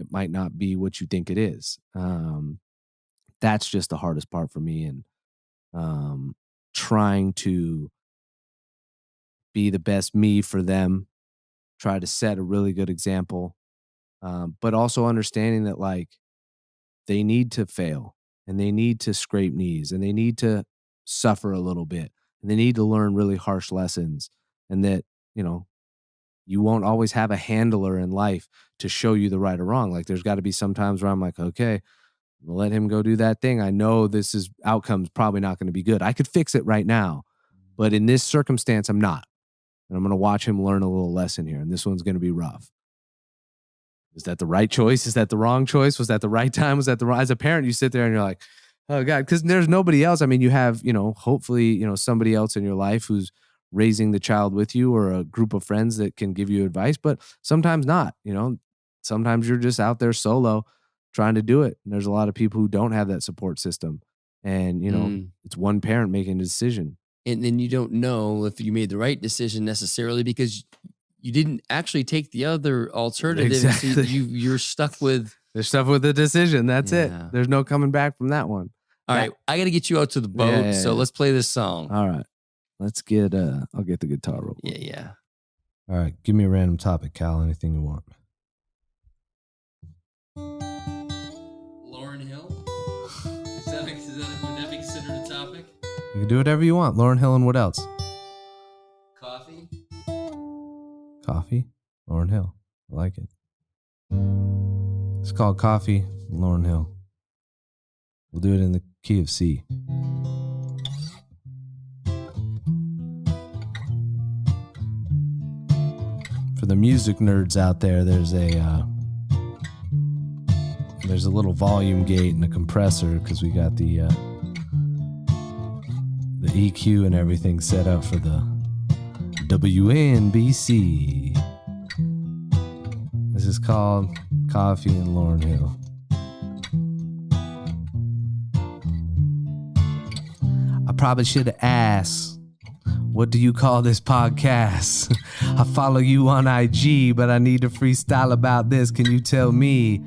it might not be what you think it is. That's just the hardest part for me. And trying to be the best me for them, try to set a really good example, but also understanding that like they need to fail and they need to scrape knees and they need to suffer a little bit and they need to learn really harsh lessons, and that, you won't always have a handler in life to show you the right or wrong. Like there's got to be some times where I'm like, okay, we'll let him go do that thing. I know outcome's probably not going to be good. I could fix it right now, but in this circumstance, I'm not. And I'm going to watch him learn a little lesson here. And this one's going to be rough. Is that the right choice? Is that the wrong choice? Was that the right time? Was that the wrong? As a parent, you sit there and you're like, oh God, because there's nobody else. I mean, you have, hopefully, somebody else in your life who's raising the child with you, or a group of friends that can give you advice, but sometimes not. Sometimes you're just out there solo trying to do it. And there's a lot of people who don't have that support system. And, it's one parent making a decision. And then you don't know if you made the right decision necessarily because you didn't actually take the other alternative. Exactly. So you're stuck with... They're stuck with the decision. That's it. There's no coming back from that one. All right. I got to get you out to the boat. So let's play this song. All right. Let's get, I'll get the guitar real quick. Yeah. All right. Give me a random topic, Cal. Anything you want. Lauryn Hill? Would that be considered a topic? You can do whatever you want. Lauryn Hill and what else? Coffee? Coffee? Lauryn Hill. I like it. It's called Coffee, Lauryn Hill. We'll do it in the key of C. For the music nerds out there, there's a little volume gate and a compressor because we got the EQ and everything set up for the WNBC. This is called Coffee and Lauryn Hill. I probably should have asked, what do you call this podcast? I follow you on IG, but I need to freestyle about this. Can you tell me?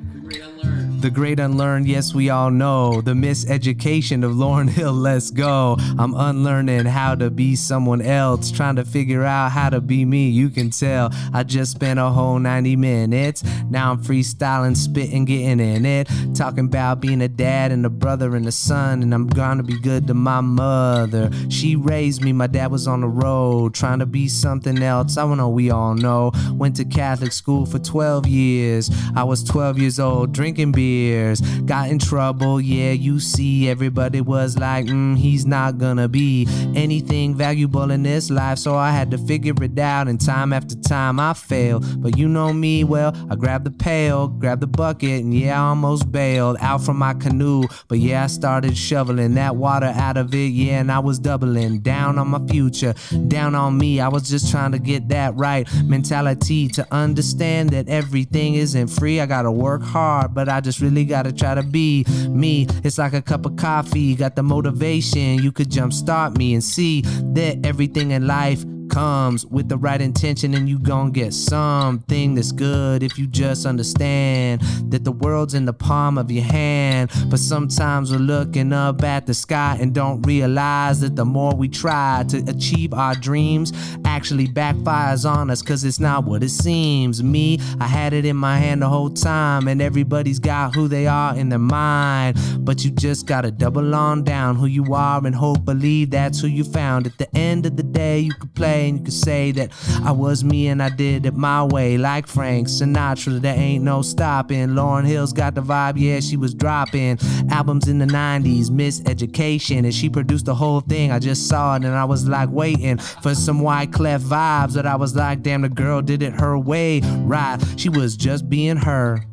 The Great Unlearn, yes, we all know. The miseducation of Lauryn Hill, let's go. I'm unlearning how to be someone else, trying to figure out how to be me. You can tell I just spent a whole 90 minutes. Now I'm freestyling, spitting, getting in it. Talking about being a dad and a brother and a son, and I'm gonna be good to my mother. She raised me, my dad was on the road, trying to be something else. I know we all know. Went to Catholic school for 12 years. I was 12 years old, drinking beer. years. Got in trouble, yeah, you see. Everybody was like, he's not gonna be anything valuable in this life. So I had to figure it out, and time after time I failed. But you know me, well, I grabbed the pail, grabbed the bucket, and yeah, I almost bailed out from my canoe. But yeah, I started shoveling that water out of it, yeah, and I was doubling down on my future, down on me. I was just trying to get that right mentality to understand that everything isn't free. I gotta work hard, but I just really gotta try to be me. It's like a cup of coffee, got the motivation. You could jumpstart me and see that everything in life comes with the right intention, and you gon' get something that's good if you just understand that the world's in the palm of your hand. But sometimes we're looking up at the sky and don't realize that the more we try to achieve our dreams actually backfires on us, cause it's not what it seems. Me, I had it in my hand the whole time, and everybody's got who they are in their mind, but you just gotta double on down who you are and hope, believe that's who you found. At the end of the day, you could play and you could say that I was me and I did it my way, like Frank Sinatra. There ain't no stopping. Lauryn Hill's got the vibe, yeah, she was dropping albums in the 90s, Miseducation, and she produced the whole thing. I just saw it and I was like waiting for some white clef vibes, but I was like, damn, the girl did it her way, right? She was just being her.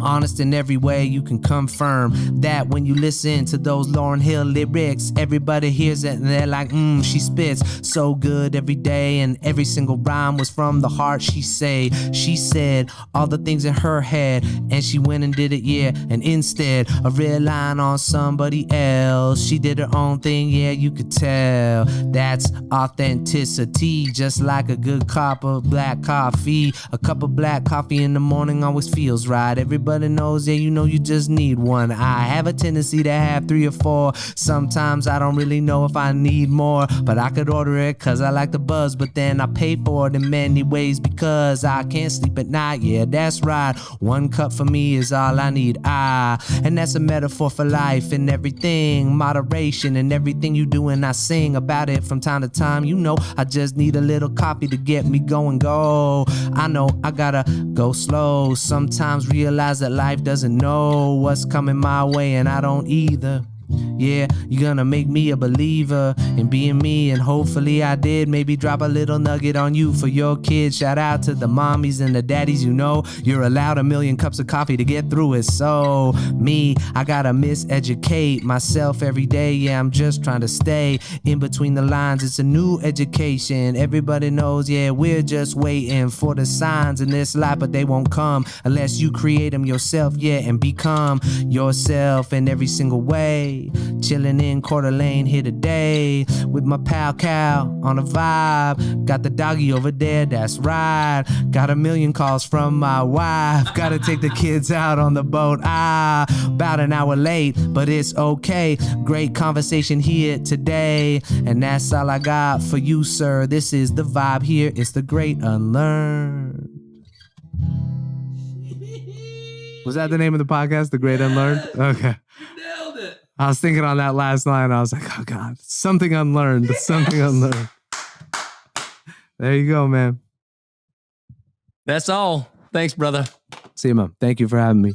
Honest in every way, you can confirm that when you listen to those Lauryn Hill lyrics, everybody hears it and they're like, she spits so good every day, and every single rhyme was from the heart. She said all the things in her head, and she went and did it, yeah, and instead of relying on somebody else, she did her own thing, yeah, you could tell. That's authenticity, just like a good cup of black coffee. A cup of black coffee in the morning always feels right. Everybody knows, yeah, you know you just need one. I have a tendency to have 3 or 4. Sometimes I don't really know if I need more, but I could order it cause I like the buzz, but then I pay for it in many ways because I can't sleep at night. Yeah, that's right. 1 cup for me is all I need. And that's a metaphor for life and everything. Moderation and everything you do, and I sing about it from time to time. You know, I just need a little coffee to get me going. Go. I know I gotta go slow. Sometimes realize that life doesn't know what's coming my way, and I don't either. Yeah, you're gonna make me a believer in being me, and hopefully I did maybe drop a little nugget on you for your kids. Shout out to the mommies and the daddies, you know you're allowed 1,000,000 cups of coffee to get through it. So me, I gotta miseducate myself every day. Yeah, I'm just trying to stay in between the lines. It's a new education. Everybody knows, yeah, we're just waiting for the signs in this life, but they won't come unless you create them yourself, yeah, and become yourself in every single way. Chilling in Coeur d'Alene here today with my pal Cal on a vibe. Got the doggy over there, that's right. Got 1,000,000 calls from my wife. Gotta take the kids out on the boat. About an hour late, but it's okay. Great conversation here today, and that's all I got for you, sir. This is the vibe here. It's the Great Unlearn. Was that the name of the podcast, The Great Unlearn? Okay. Nailed it. I was thinking on that last line. I was like, oh God, something unlearned. Yes. Something unlearned. There you go, man. That's all. Thanks, brother. See you, man. Thank you for having me.